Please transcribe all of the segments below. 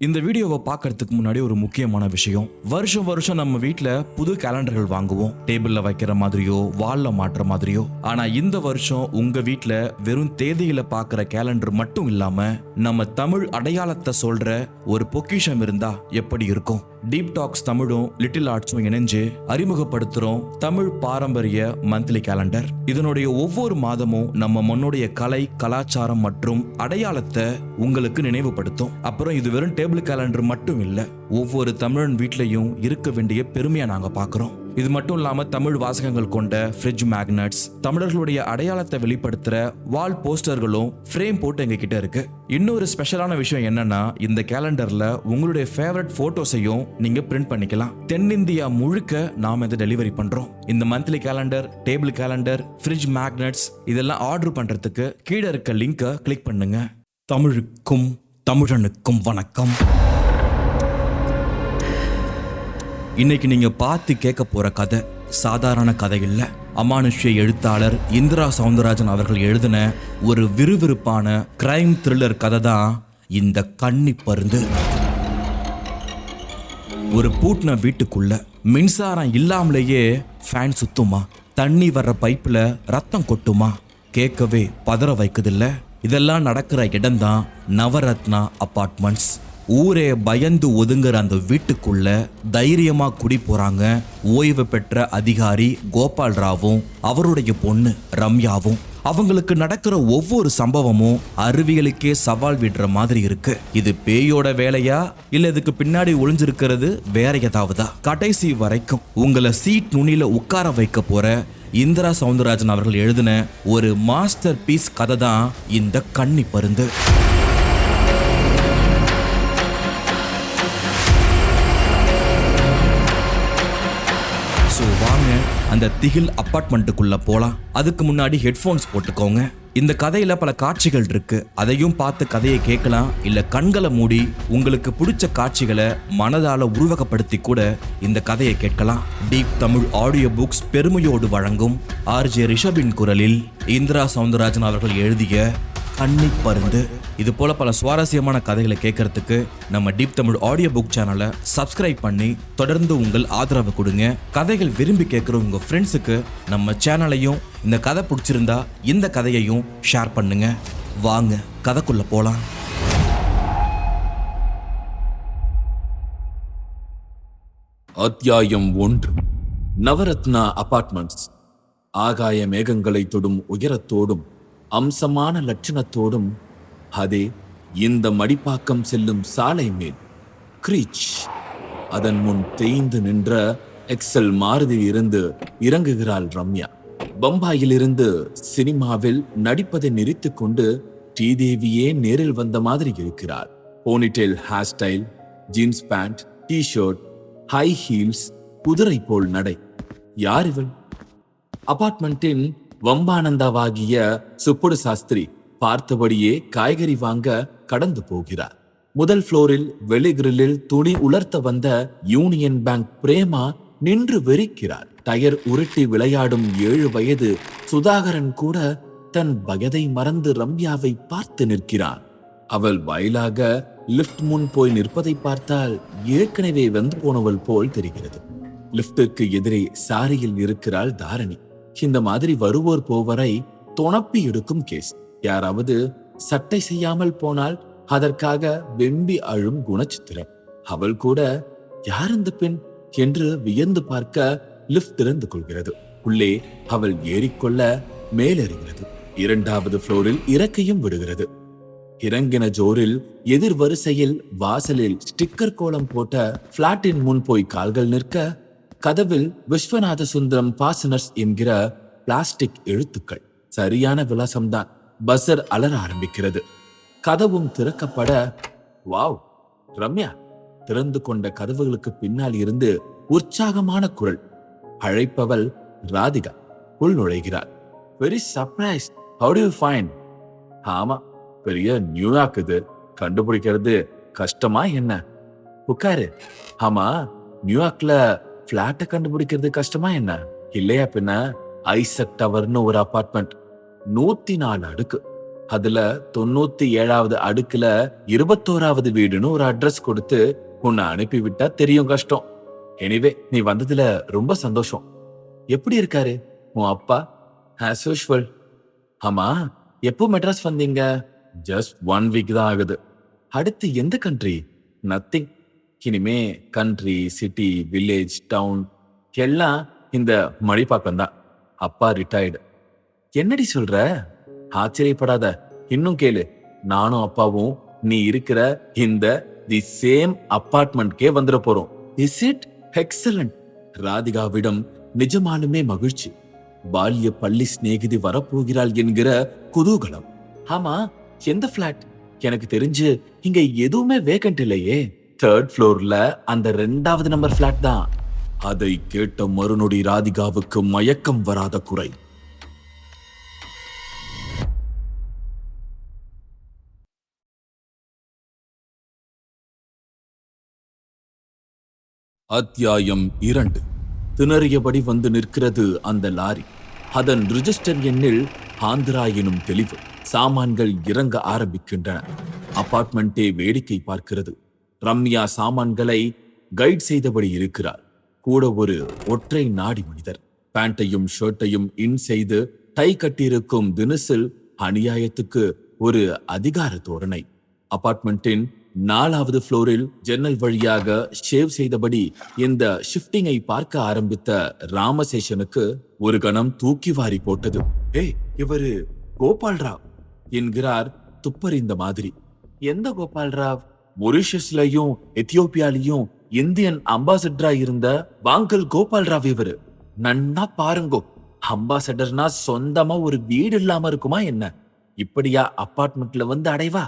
இந்த வீடியோவை பார்க்கறதுக்கு முன்னாடி ஒரு முக்கியமான விஷயம். வருஷம் வருஷம் நம்ம வீட்ல புது கேலண்டர்கள் வாங்குவோம், டேபிள்ல வைக்கிற மாதிரியோ வால்ல மாட்டுற மாதிரியோ. ஆனா இந்த வருஷம் உங்க வீட்ல வெறும் தேதியில பார்க்கிற கேலண்டர் மட்டும் இல்லாம நம்ம தமிழ் அடையாளத்தை சொல்ற ஒரு பொக்கிஷம் இருந்தா எப்படி இருக்கும்? டீப் டாக்ஸ் தமிழும் லிட்டில் ஆர்ட்ஸும் இணைஞ்சு அறிமுகப்படுத்துறோம் தமிழ் பாரம்பரிய மந்த்லி கேலண்டர். இதனுடைய ஒவ்வொரு மாதமும் நம்ம மண்ணுடைய கலை, கலாச்சாரம் மற்றும் அடையாளத்தை உங்களுக்கு நினைவுபடுத்தும். அப்புறம் இது வெறும் டேபிள் கேலண்டர் மட்டும் இல்ல, ஒவ்வொரு தமிழன் வீட்லயும் இருக்க வேண்டிய பெருமையா நாங்க பாக்குறோம். இது மட்டும் இல்லாம தமிழ் வாசகங்கள் கொண்ட ஃப்ரிட்ஜ் மேக்னட்ஸ், தமிழர்களுடைய அடையாளத்தை வெளிப்படுத்துற வால் போஸ்டர்களும் ஃப்ரேம் போட்டு எங்க கிட்ட இருக்கு. இன்னொரு ஸ்பெஷலான விஷயம் என்னன்னா, இந்த கேலண்டர்ல உங்களுடைய ஃபேவரட் போட்டோஸையும் நீங்க பிரிண்ட் பண்ணிக்கலாம். தென்னிந்தியா முழுக்க நாம இதை டெலிவரி பண்றோம். இந்த monthly calendar, table calendar, fridge magnets இதெல்லாம் ஆர்டர் பண்றதுக்கு கீழே இருக்க லிங்கை கிளிக் பண்ணுங்க. தமிழுக்கும் தமிழனுக்கும் வணக்கம். இன்னைக்கு நீங்க பார்த்து கேட்க போற கதை சாதாரண கதை இல்ல. அமானுஷ்ய எழுத்தாளர் இந்திரா சவுந்தரராஜன் அவர்கள் எழுதின ஒரு விறுவிறுப்பான கிரைம் த்ரில்லர் கதை தான் இந்த கன்னி பருந்து. ஒரு பூட்டின வீட்டுக்குள்ள மின்சாரம் இல்லாமலேயே ஃபேன் சுத்துமா, தண்ணி வர்ற பைப்ல ரத்தம் கொட்டுமா, கேட்கவே பதற வைக்குதில்ல. இதெல்லாம் நடக்கிற இடம்தான் நவரத்னா அபார்ட்மெண்ட்ஸ். ஊரே பயந்து ஒதுங்குற அந்த வீட்டுக்குள்ள தைரியமா குடி போறாங்க ஓய்வு பெற்ற அதிகாரி கோபால் ராவும் அவருடைய பொண்ணு ரம்யாவும். அவங்களுக்கு நடக்கிற ஒவ்வொரு சம்பவமும் அறிவியலுக்கே சவால் விடுற மாதிரி இருக்கு. இது பேயோட வேலையா இல்ல இதுக்கு பின்னாடி ஒளிஞ்சிருக்கிறது வேற ஏதாவதா? கடைசி வரைக்கும் உங்களை சீட் நுனியில உட்கார வைக்க போற இந்திரா சவுந்தரராஜன் அவர்கள் எழுதின ஒரு மாஸ்டர் பீஸ் கதை தான் இந்த கன்னி பருந்து. வாங்க அந்த திகில் அபார்ட்மெண்ட்டுக்குள்ள போலாம். அதுக்கு முன்னாடி ஹெட்போன்ஸ் போட்டுக்கோங்க. இந்த கதையில பல காட்சிகள் இருக்கு, அதையும் பார்த்து கதையை கேட்கலாம். இல்ல கண்களை மூடி உங்களுக்கு பிடிச்ச காட்சிகளை மனதால உருவகப்படுத்தி கூட இந்த கதையை கேட்கலாம். டீப் தமிழ் ஆடியோ புக்ஸ் பெருமையோடு வழங்கும் ஆர்ஜே ரிஷபின் குரலில் இந்திரா சவுந்தரராஜன் அவர்கள் எழுதிய கன்னி பருந்து. இது போல பல சுவாரஸ்யமான கதைகளை கேட்கறதுக்கு நம்ம டீப் தமிழ் ஆடியோ புக் சேனலை சப்ஸ்கிரைப் பண்ணி தொடர்ந்து உங்கள் ஆதரவு கொடுங்க. கதைகள் விரும்பி கேட்குற உங்க ஃப்ரெண்ட்ஸுக்கு நம்ம சேனலையும், இந்த கதை பிடிச்சிருந்தா இந்த கதையையும் ஷேர் பண்ணுங்க. வாங்க கதைக்குள்ள போலாம். அத்தியாயம் 1. நவரத்னா அபார்ட்மெண்ட்ஸ். ஆகாய மேகங்களை தொடும் உயரத்தோடும் அம்சமான லட்சணத்தோடும் அதே இந்த மடிப்பாக்கம் செல்லும் சாலை மேல் கிரீச் அதன் முன் தேய்ந்து நின்ற எக்ஸல் மாருதியில் இருந்து இறங்குகிறாள் ரம்யா. பம்பாயிலிருந்து சினிமாவில் நடிப்பதை நிறுத்திக் கொண்டு ஸ்ரீதேவியே நேரில் வந்த மாதிரி இருக்கிறார். Ponytail hair style, jeans pant, T-shirt, high heels, குதிரை போல் நடை. யார் இவள்? அபார்ட்மெண்டின் வம்பானந்தாவாகிய சுப்புடு சாஸ்திரி பார்த்தபடியே காய்கறி வாங்க கடந்து போகிறார். முதல் ஃப்ளோரில் வெளி கிரில்லில் துணி உலர்த்த வந்த யூனியன் பேங்க் பிரேமா நின்று வெறிக்கிறார். டயர் உருட்டி விளையாடும் 7 வயது சுதாகரன் கூட தன் வயதை மறந்து ரம்யாவை பார்த்து நிற்கிறான். அவள் வயலாக லிப்ட் முன் போய் நிற்பதை பார்த்தால் ஏற்கனவே வெந்து போனவள் போல் தெரிகிறது. லிப்டிற்கு எதிரே சாரியில் இருக்கிறாள் தாரணி. இந்த மாதிரி வருவோர் போவரை தொணப்பி எடுக்கும் கேஸ். யாராவது சட்டை செய்யாமல் போனால் அதற்காக வெம்பி அழும் குணச்சித்திரம். அவள் கூட யார் இந்த பெண் என்று வியந்து பார்க்க லிப்ட் திறந்து கொள்கிறது. உள்ளே அவள் ஏறிக்கொள்ள மேலேறுகிறது. 2வது ஃப்ளோரில் இறக்கையும் விடுகிறது. இறங்கின ஜோரில் எதிர் வரிசையில் வாசலில் ஸ்டிக்கர் கோலம் போட்ட பிளாட்டின் முன் போய் கால்கள் நிற்க கதவில் விஸ்வநாத சுந்தரம் பாசனர்ஸ் என்கிற பிளாஸ்டிக் எழுத்துக்கள். சரியான விலாசம்தான். பஸ்ஸர் அலற ஆரம்பிக்கிறது. கதவும் திறக்கப்பட, வாவ் ரம்யா! திறந்து கொண்ட கதவுகளுக்கு பின்னால் இருந்து உற்சாகமான குரல். அழைப்பவள் ராதிகா. உள் நுழைகிறாள். Very surprise, how do you find? ஆமா, பெரிய நியூயார்க் இது, கண்டுபிடிக்கிறது கஷ்டமா என்ன? உட்காரு. ஆமா, நியூயார்க்ல பிளாட்டை கண்டுபிடிக்கிறது கஷ்டமா என்ன? இல்லையா பின்ன. ஐசக் டவர்னு ஒரு அபார்ட்மெண்ட், 104 அடுக்கு. அதுல 97வது அடுக்குல 21வது வீடுன்னு ஒரு அட்ரஸ் கொடுத்து உன்னை அனுப்பி விட்டா தெரியும் கஷ்டம். எனிவே நீ வந்ததுல ரொம்ப சந்தோஷம். எப்படி இருக்காரு உன் அப்பா? As usual. ஆமா, எப்போ மெட்ராஸ் வந்தீங்க? ஜஸ்ட் 1 வீக் தான் ஆகுது. அடுத்து எந்த கண்ட்ரி? நத்திங். இனிமே கண்ட்ரி, சிட்டி, வில்லேஜ், டவுன் எல்லாம் இந்த மடிப்பாக்கம் தான். அப்பா ரிட்டையர்டு. என்னடி சொல்ற? ஆச்சரியப்படாத, இன்னும் கேளு. நானும் அப்பாவும் நீ இருக்கிற இந்த தி சேம் அபார்ட்மெண்ட்கே வந்துட போறோம். Is it? எக்ஸலண்ட். ராதிகாவிடம் நிஜமானுமே மகிழ்ச்சி. பால்ய பள்ளி சிநேகிதி வரப்போகிறாள் என்கிற குதூகலம். ஆமா, எந்த பிளாட்? எனக்கு தெரிஞ்சு இங்க எதுவுமே வேகன்ட் இல்லையே. 3rd ஃப்ளோர்ல அந்த 2வது நம்பர் பிளாட் தான். அதை கேட்ட மறுநொடி ராதிகாவுக்கு மயக்கம் வராத குறை. அத்தியாயம் 2. திணறியபடி வந்து நிற்கிறது அந்த லாரி. அதன் ரிஜிஸ்டர் எண்ணில் ஆந்திரா எனும் தெளிவு. சாமான்கள் இறங்க ஆரம்பிக்கின்றன. அபார்ட்மெண்டே வேடிக்கை பார்க்கிறது. ரம்யா சாமான்களை கைட் செய்தபடி இருக்கிறார். கூட ஒரு ஒற்றை நாடி மனிதர். பேண்டையும் ஷர்ட்டையும் இன் செய்து டை கட்டியிருக்கும் தினசில் அநியாயத்துக்கு ஒரு அதிகார தோரணை. அபார்ட்மெண்டின் 4வது ஃப்ளோரில் ஜன்னல் வழியாக ஷேவ் செய்தபடி இந்த ஷிஃப்டிங்கை பார்க்க ஆரம்பித்த ராமசேஷனுக்கு ஒரு கணம் தூக்கி வாரி போட்டது. ஏய், இவரு கோபால் ராவ் என்கிறார் துப்பறிந்த மாதிரி. எந்த கோபால் ராவ்? மொரிஷியஸ்லயும் எத்தியோப்பியாலையும் இந்தியன் அம்பாசடரா இருந்த வாங்கல் கோபால் ராவ் இவரு. நன்னா பாருங்கோ, அம்பாசடர்னா சொந்தமா ஒரு வீடு இல்லாம இருக்குமா என்ன? இப்படியா அபார்ட்மெண்ட்ல வந்து அடைவா?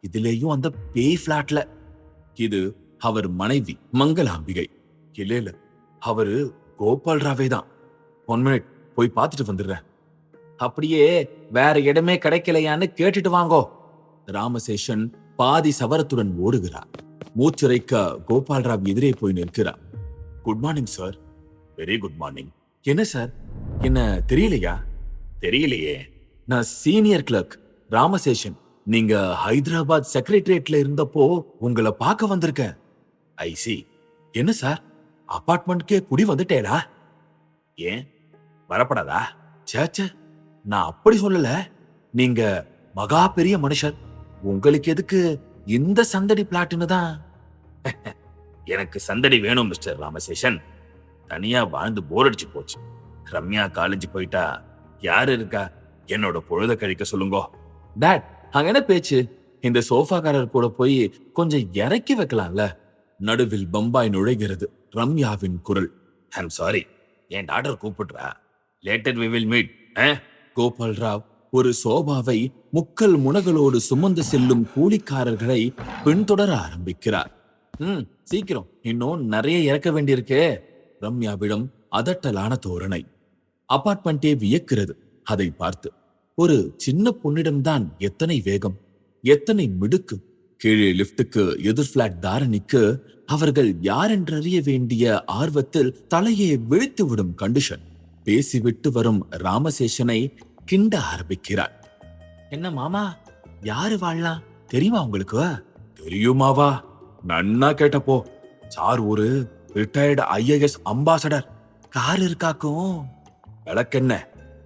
இதுலயும் அந்த பேய் பிளாட்ல. இது அவர் மனைவி மங்களாம்பிகை. இல்ல, அவரு கோபால் ராவே தான். 1 மினிட், போய் பார்த்துட்டு வந்துடுறேன். அப்படியே வேற இடமே கிடைக்கலையான்னு கேட்டுட்டு வாங்கோ. ராமசேஷன் பாதி சவரத்துடன் ஓடுகிறார். மூச்சிறைக்க கோபால் ராவ் எதிரே போய் நிற்கிறார். Good morning sir. Very good morning. என்ன சார், என்ன தெரியலையா? தெரியலையே. நான் சீனியர் கிளர்க் ராமசேஷன். நீங்க ஹைதராபாத் செக்ரட்டரியேட்ல இருந்தப்போ உங்களை பார்க்க வந்திருக்கேன். ஐ சி. என்ன சார், அபார்ட்மெண்ட்கே குடி வந்துட்டேடா? ஏன் வரப்படாதா? சேச்சே, நான் அப்படி சொல்லல. நீங்க மகா பெரிய மனுஷர். உங்களுக்கு எதுக்கு இந்த சந்தடி பிளாட்னு தான். எனக்கு சந்தடி வேணும் மிஸ்டர் ராமசேஷன். தனியா வாழ்ந்து போர் அடிச்சு போச்சு. ரம்யா காலேஜ் போயிட்டா யாரு இருக்கா என்னோட பொழுத கழிக்க சொல்லுங்க. டாட், அங்க என்ன பேச்சு? இந்த சோஃபாக்காரர் கூட போய் கொஞ்சம் இறக்கி வைக்கலாம்ல. நடுவில் பம்பாய் நுழைகிறது ரம்யாவின் குரல். ஐம் சாரி, என் டாக்டர் கூப்பிடுறா. Later we will meet. Gopal Rao ஒரு சோபாவை முக்கல் முனகளோடு சுமந்து செல்லும் கூலிக்காரர்களை பின்தொடர ஆரம்பிக்கிறார். சீக்கிரம், இன்னும் நிறைய இறக்க வேண்டியிருக்கே. ரம்யாவிடம் அதட்டலான தோரணை. அபார்ட்மெண்டே வியக்கிறது அதை பார்த்து. ஒரு சின்ன பொன்னிடம்தான் எத்தனை வேகம், எத்தனை மிடுக்கு. கீழே லிப்டுக்கு எதிர் பிளாட் தாரணிக்கு அவர்கள் யாரென்றறிய வேண்டிய ஆர்வத்தில் தலையை விழித்து விடும் கண்டிஷன். பேசிவிட்டு வரும் ராமசேஷனை கிண்ட ஆரம்பிக்கிறார். என்ன மாமா, யாரு வாழலாம் தெரியுமா உங்களுக்கு? தெரியுமாவா? நன்னா கேட்டப்போ. சார் ஒரு ரிட்டையர்டு IAS அம்பாசடர். கார் இருக்காக்கும். விளக்கென்ன,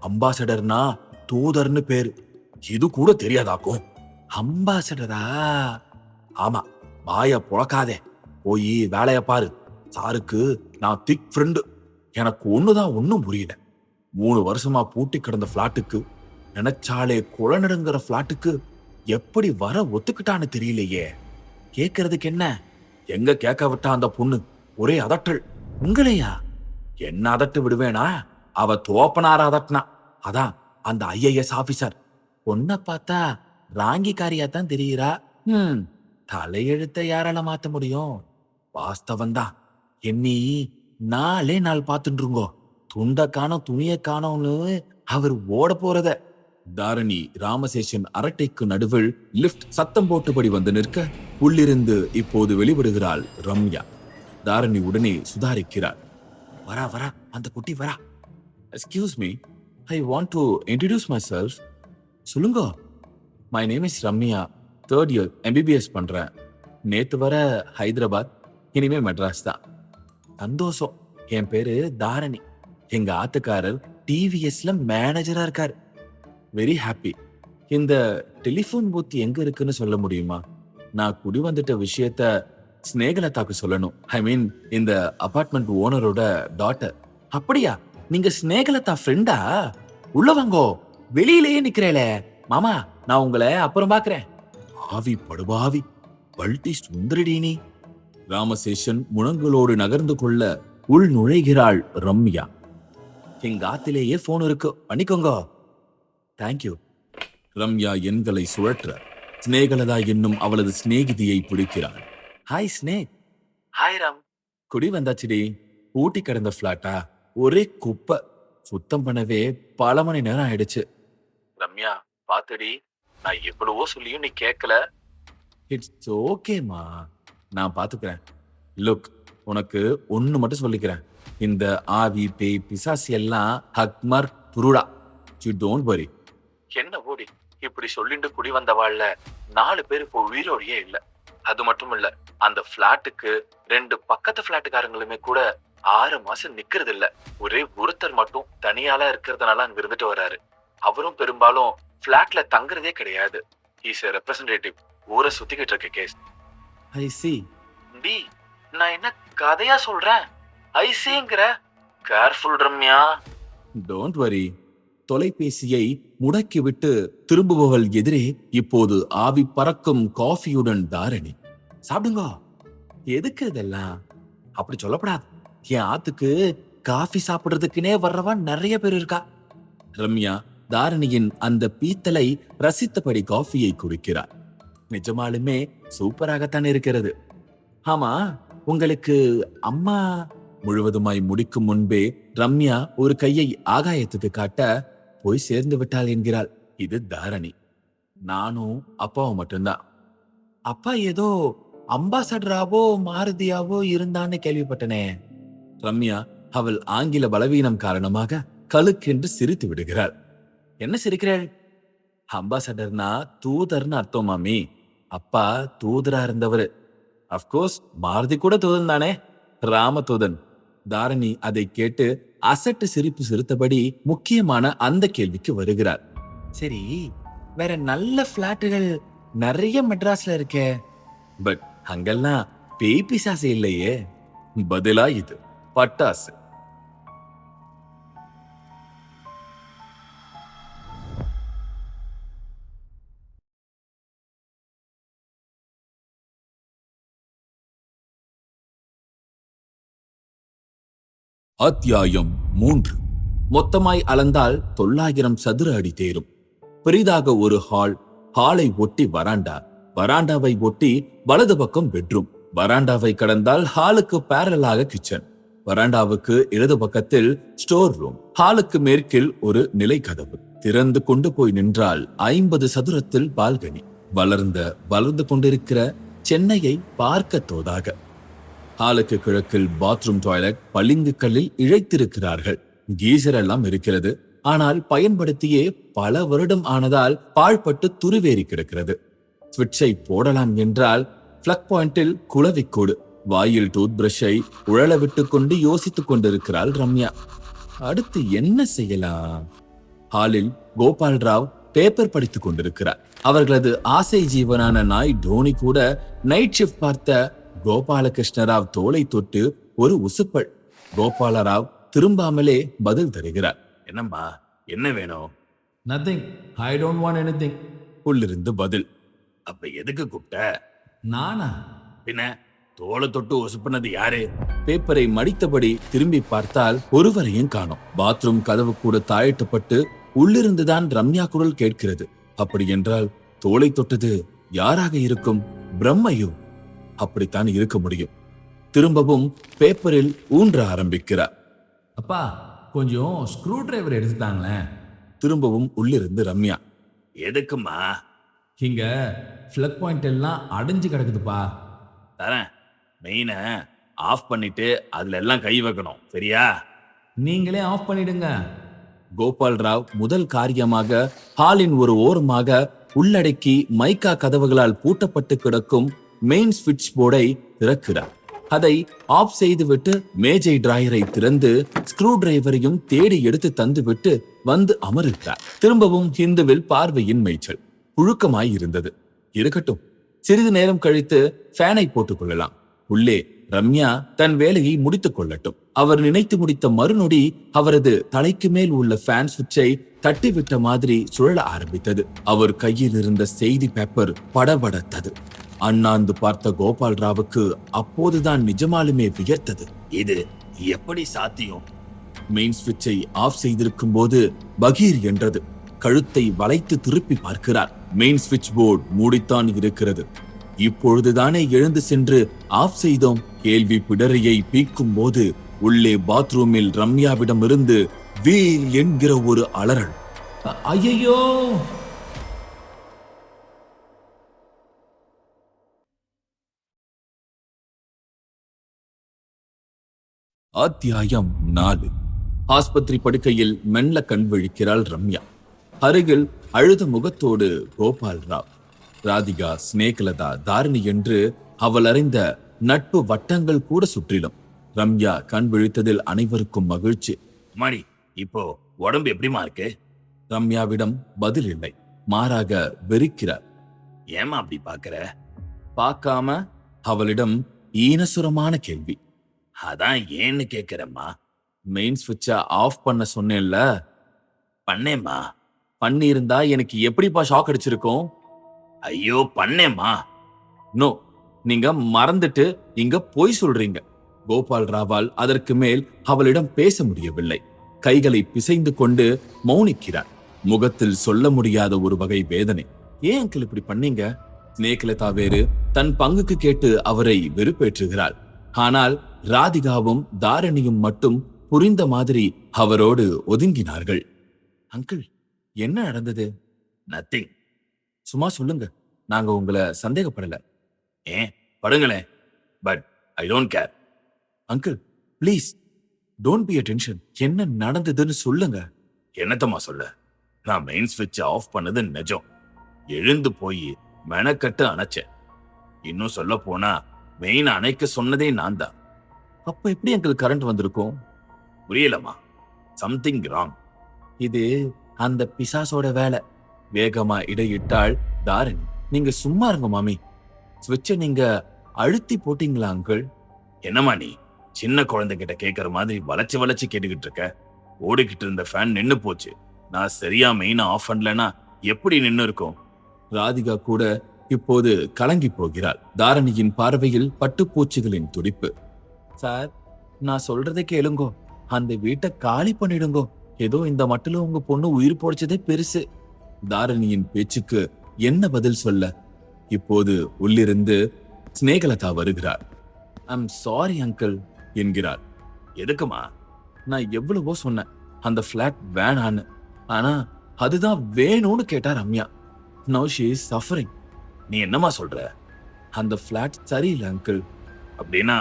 அம்பாசடர்னா தூதர்னு பேரு. இது கூட தெரியாதாக்கும். அம்பாசடரா? ஆமா, வாய புழக்காதே, போய் வேலைய பாரு. சாருக்கு நான் திக் ஃப்ரெண்டு. எனக்கு ஒண்ணுதான் ஒன்னும் புரியல. 3 வருஷமா பூட்டி கிடந்த பிளாட்டுக்கு, நினைச்சாலே குளநடுங்கிற பிளாட்டுக்கு எப்படி வர ஒத்துக்கிட்டான்னு தெரியலையே. கேக்குறதுக்கு என்ன? எங்க கேட்க விட்டா அந்த பொண்ணு ஒரே அதட்டல். உங்களையா? என்ன அதட்டு விடுவேனா? அவ தோப்பனார அதட்டினா. அதான் அந்த IAS ஆபீசர். பொண்ண பார்த்தா ராங்கிக்காரியா தான் தெரியுறா. தலையெழுத்த யாரால மாத்த முடியும்? வாஸ்தவன்தான். எண்ணி 4 நாள் பார்த்துருங்கோ. துண்ட காணோம் துணிய காணோம்னு அவர் ஓட போறத. தாரணி ராமசேஷன் அரட்டைக்கு நடுவில் லிப்ட் சத்தம் போட்டபடி வந்து நிற்க, உள்ளிருந்து இப்போது வெளிவிடுகிறாள் ரம்யா. தாரணி உடனே சுதாரிக்கிறார். வரா வரா, அந்த குட்டி வரா. Excuse me, I want to introduce myself. சொல்லுங்க. My name is Ramya, 3rd year MBBS பண்றேன். நேத்து வர ஹைதராபாத், இனிமே மெட்ராஸ் தான். சந்தோஷம். என் பேரு தாரணி. எங்க ஆத்துக்காரர் டிவிஎஸ்ல மேனேஜரா இருக்காரு. Very happy. இந்த டெலிபோன் பூத் எங்க இருக்குன்னு சொல்ல முடியுமா? நான் குடி வந்துட்ட விஷயத்த ஸ்நேகலதாக்கு சொல்லணும். ஐ மீன் இந்த அபார்ட்மெண்ட் ஓனரோட டாட்டர். அப்படியா? நீங்க ஸ்நேகலதா ஃப்ரெண்டா? உள்ள வாங்கோ. வெளியிலேயே நிக்கிறேளே. மாமா, நான் உங்களை அப்புறம் பாக்குறேன். ஆவி படுபாவி, பல்டி சுந்தரடினி. ராமசேஷன் முழங்களோடு நகர்ந்து கொள்ள உள் நுழைகிறாள் ரம்யா. எங்க ஆத்திலேயே போன் இருக்கு, பண்ணிக்கோங்க. தேங்க்யூ. ரம்யா எண்களை சுழற்ற ஸ்நேகலதா என்னும் அவளது சிநேகிதியை பிடிக்கிறாள். ஹாய் ஸ்னேக். ஹாய் ராம். குடி வந்தாச்சுடி. ஊட்டி கிடந்த பிளாட்டா ஒரே குப்பை. சுத்தம் பண்ணவே பல மணி நேரம் ஆயிடுச்சு. ரம்யா, பாத்துடி, நான் எவ்வளவோ சொல்லியும் நீ கேட்கல. இட்ஸ் ஓகேமா, நான் பாத்துக்கிறேன். லுக், உனக்கு ஒண்ணு மட்டும் சொல்லிக்கிறேன். இந்த ஆவி பேய் பிசாசி எல்லாம் ஹக்மர் புருடா. You don't worry. என்ன ஓடி இப்படி சொல்லிட்டு குடி வந்தவாழ்ல 4 பேர் இப்போ உயிரோடையே இல்ல. அது மட்டும் இல்ல, அந்த பிளாட்டுக்கு 2 பக்கத்து பிளாட்டுக்காரங்களுமே கூட 6 மாசம் நிக்கிறது இல்ல. ஒரே ஒருத்தர் மட்டும் தனியால இருக்கிறதுனால அங்க இருந்துட்டு வர்றாரு. அவரும் பெரும்பாலும் பிளாட்ல தங்குறதே கிடையாது. Is a representative. ஊரை சுத்திக்கிட்டு இருக்க கேஸ். ஐ சி. டி, நான் என்ன கதையா சொல்றேன்? ஐ சிங்கிற. கேர்ஃபுல் ரம்யா. Don't worry. தொலைபேசியை முடக்கிவிட்டு திரும்புபவள் எதிரே இப்போது ஆவி பறக்கும் காஃபியுடன் தாரணி. சாப்பிடுங்க. எதுக்கு இதெல்லாம்? அப்படி சொல்லப்படாது. என் ஆத்துக்கு காஃபி சாப்பிடுறதுக்குனே வர்றவா நிறைய பேர் இருக்கா. ரம்யா தாரணியின் அந்த பீத்தலை ரசித்தபடி காஃபியை குடிக்கிறார். நிஜமாலுமே சூப்பராகத்தான் இருக்கிறது. ஆமா, உங்களுக்கு அம்மா? முழுவதுமாய் முடிக்கும் முன்பே ரம்யா ஒரு கையை ஆகாயத்துக்கு காட்ட போய் சேர்ந்து விட்டாள் என்கிறாள். இது தாரணி. நானும் அப்பாவும் மட்டும்தான். அப்பா ஏதோ அம்பாசடராவோ மாருதியாவோ இருந்தான்னு கேள்விப்பட்டனே. ரம்யா அவள் ஆங்கில பலவீனம் காரணமாக கலுக்கென்று சிரித்து விடுகிறாள். என்ன சிரிக்கிறாள்? அம்பாசடர்னா தூதர்னு அர்த்தம் மாமி. அப்பா தூதரா இருந்தவரு. அப்கோர்ஸ் மாருதி கூட தூதன் தானே, ராம தூதன். தாரணி அதை கேட்டு அசட்டு சிரிப்பு சிரித்தபடி முக்கியமான அந்த கேள்விக்கு வருகிறார். சரி, வேற நல்ல பிளாட்டுகள் நிறைய மெட்ராஸ்ல இருக்கே, பட் அங்கெல்லாம் பேய் பிசாசு இல்லையே. பதிலா இது பட்டாசு. அத்தியாயம் 3. மொத்தமாய் அளந்தால் 900 சதுர அடி தேரும். பெரிதாக ஒரு ஹால், ஹாலை ஒட்டி வராண்டா, வராண்டாவை ஒட்டி வலது பக்கம் பெட்ரூம், வராண்டாவை கடந்தால் ஹாலுக்கு பேரலாக கிச்சன், வராண்டாவுக்கு இடது பக்கத்தில் ஸ்டோர் ரூம், ஹாலுக்கு மேற்கில் ஒரு நிலை கதவு. திறந்து கொண்டு போய் நின்றால் 50 சதுரத்தில் பால்கனி. வளர்ந்து கொண்டிருக்கிற சென்னையை பார்க்க தோதாக. ஹாலுக்கு கிழக்கில் பாத்ரூம், டாய்லெட் பளிங்கு கல்லில் இழைத்திருக்கிறார்கள். கீசர் எல்லாம் இருக்கிறது. ஆனால் பயன்படுத்தியே பல வருடம் ஆனதால் பாழ்பட்டு துருவேறி கிடக்கிறது. ஸ்விட்சை போடலாம் என்றால் பிளக் பாயிண்டில் குளவிக்கூடு. வாயில் டூத் பிரஷை உழல விட்டு கொண்டு யோசித்துக் கொண்டிருக்கிறாள் ரம்யா. அடுத்து என்ன செய்யலாம்? ஹாலில் கோபால் ராவ் பேப்பர் படித்துக் கொண்டிருக்கிறார். அவர்களது ஆசை ஜீவனான நாய் டோனி கூட நைட் ஷிப்ட் பார்த்த கோபாலகிருஷ்ணராவ் தோளை தொட்டு ஒரு உசுப்பல். கோபாலராவ் திரும்பாமலே பதில் தருகிறார். என்னம்மா, என்ன வேணும்? Nothing, I don't want anything. உள்ளிருந்து பதில். அப்ப எதுக்கு கூப்பிட்ட? நானா? பின்ன தோளை தொட்டு உசுப்பினது யாரு? பேப்பரை மடித்தபடி திரும்பி பார்த்தால் ஒருவரையும் காணோம். பாத்ரூம் கதவு கூட தாழிட்டப்பட்டு உள்ளிருந்துதான் ரம்யா குரல் கேட்கிறது. அப்படி என்றால் தோளை தொட்டது யாராக இருக்கும்? பிரம்மையோ? அப்படித்தான் இருக்க முடியும். திரும்பவும் பேப்பரில் ஊன்ற ஆரம்பிக்கிறார். அப்பா, கொஞ்சம் ஸ்க்ரூ டிரைவர் எடுத்துட்டாங்களேன். திரும்பவும் உள்ளிருந்து ரம்யா. எதுக்குமா? இங்க பிளக் பாயிண்ட் எல்லாம் அடைஞ்சு கிடக்குதுப்பா. தரேன். மெயினை ஆஃப் பண்ணிட்டு அதுல எல்லாம் கை வைக்கணும், சரியா? நீங்களே ஆஃப் பண்ணிடுங்க. கோபால் ராவ் முதல் காரியமாக ஹாலின் ஒரு ஓரமாக உள்ளடக்கி மைக்கா கதவுகளால் பூட்டப்பட்டு கிடக்கும் மெயின் ஸ்விட்ச் போர்டை திறக்கிறார். அதை ஆஃப் செய்துவிட்டு மேஜை டிராயரை திறந்து ஸ்க்ரூ டிரைவரையும் தேடி எடுத்து தந்துவிட்டு வந்து அமருகிறார். திரும்பவும் ஹிந்துவில் பார்வையின் மேய்ச்சல். புழுக்கமாய் இருந்தது. இருக்கட்டும், சிறிது நேரம் கழித்து ஃபேனை போட்டுக் கொள்ளலாம். உள்ளே ரம்யா தன் வேலையை முடித்துக் கொள்ளட்டும். அவர் நினைத்து முடித்த மறுநொடி அவரது தலைக்கு மேல் உள்ள ஃபேன் சுவிட்சை தட்டிவிட்ட மாதிரி சுழல ஆரம்பித்தது. அவர் கையில் இருந்த செய்தி பேப்பர் படபடத்தது. அண்ணாந்து பார்த்த கோபால் ராவுக்கு அப்போதுதான் நிஜமாலுமே வியர்த்தது. இது எப்படி சாத்தியம்? மெயின் ஸ்விட்சை ஆஃப் செய்திருக்கும் போது பகீர் என்றது. கழுத்தை வளைத்து திருப்பி பார்க்கிறார். மெயின் ஸ்விட்ச் போர்டு மூடித்தான் இருக்கிறது. இப்பொழுதுதானே எழுந்து சென்று ஆஃப் செய்தோம். கேள்வி பிடரையை பீக்கும் போது உள்ளே பாத்ரூமில் ரம்யாவிடமிருந்து வீல் என்கிற ஒரு அலறல். ஐயோ! அத்தியாயம் 4. ஆஸ்பத்திரி படுக்கையில் மெல்ல கண் விழிக்கிறாள் ரம்யா. அருகில் அழுத முகத்தோடு கோபால் ராவ், ராதிகா, ஸ்நேகலதா, தாரிணி என்று அவள் அறிந்த நட்பு வட்டங்கள் கூட சுற்றிலும். ரம்யா கண் விழித்ததில் அனைவருக்கும் மகிழ்ச்சி. மணி, இப்போ உடம்பு எப்படிமா இருக்கு? ரம்யாவிடம் பதில் இல்லை. மாறாக வெறுக்கிறார். ஏமா அப்படி பாக்குற? பார்க்காம அவளிடம் ஈனசுரமான கேள்வி. அதான் ஏன்னு கேக்குறேம்மா. மெயின் ஸ்விட்சை ஆஃப் பண்ண சொன்னேன்ல. பண்ணேம்மா. பண்ணியிருந்தா எனக்கு எப்படிப்பா ஷாக் அடிச்சிருக்கும்? ஐயோ, பண்ணேம்மா. நோ, நீங்க மறந்துட்டு இங்க பொய் சொல்றீங்க. கோபால் ராவால் அதற்கு மேல் அவளிடம் பேச முடியவில்லை. கைகளை பிசைந்து கொண்டு மௌனிக்கிறார். முகத்தில் சொல்ல முடியாத ஒரு வகை வேதனை. ஏன் அங்கிள் இப்படி பண்ணீங்க? ஸ்நேகலதா வேறு தன் பங்குக்கு கேட்டு அவரை வெறுப்பேற்றுகிறாள். ஆனால் ராதிகாவும் தாரணியும் மட்டும் புரிந்த மாதிரி அவரோடு ஒதுங்கினார்கள். அங்கிள், என்ன நடந்தது? நத்திங். சும்மா சொல்லுங்க, நாங்க உங்களை சந்தேகப்படல. ஏன் படுங்களேன், but I don't care. Uncle please don't be tension. என்ன நடந்ததுன்னு சொல்லுங்க. என்னத்தம்மா சொல்ல? நான் மெயின் ஸ்விட்சை ஆஃப் பண்ணது நிஜம். எழுந்து போய் மெனக்கட்டு அணைச்சேன். இன்னும் சொல்ல போனா மெயின் அணைக்க சொன்னதே நான் தான். அப்ப எப்படி அங்கிள் கரண்ட் வந்திருக்கும்? புரியலம்மா. Something wrong. இது அந்த பிசாசோட வேலை. வேகமா இடையிட்டாள் தாரிணி. நீங்க சும்மா இருங்க மாமி. ஸ்விட்சை நீங்க அழுத்தி போட்டீங்களா அங்கிள்? என்னம்மா நீ சின்ன குழந்தைகிட்ட கேட்கற மாதிரி வளைச்சு வளைச்சு கேட்டுக்கிட்டு இருக்க? ஓடிக்கிட்டு இருந்த ஃபேன் நின்னு போச்சு. நான் சரியா மெயினை ஆஃப் பண்ணலனா எப்படி நின்னு இருக்கும்? ராதிகா கூட இப்போது கலங்கி போகிறாள். தாரணியின் பார்வையில் பட்டுப்பூச்சிகளின் துடிப்பு. சார், நான் சொல்றதை கேளுங்கோ. அந்த வீட்டை காலி பண்ணிடுங்கோ. ஏதோ இந்த மட்டும் உங்க பொண்ணு உயிர் போடுச்சதே பெருசு. தாரணியின் பேச்சுக்கு என்ன பதில் சொல்ல? இப்போது உள்ளிருந்து ஸ்நேகலதா வருகிறார். ஐம் சாரி அங்கிள் என்கிறார். எதுக்குமா? நான் எவ்வளவோ சொன்னேன் அந்த பிளாட் வேணான்னு. ஆனா அதுதான் வேணும்னு கேட்டா Ramya. Now she is suffering. நீ என்னம்மா சொல்ற? அந்த பிளாட் சரியில்லை அங்கிள். அப்படின்னா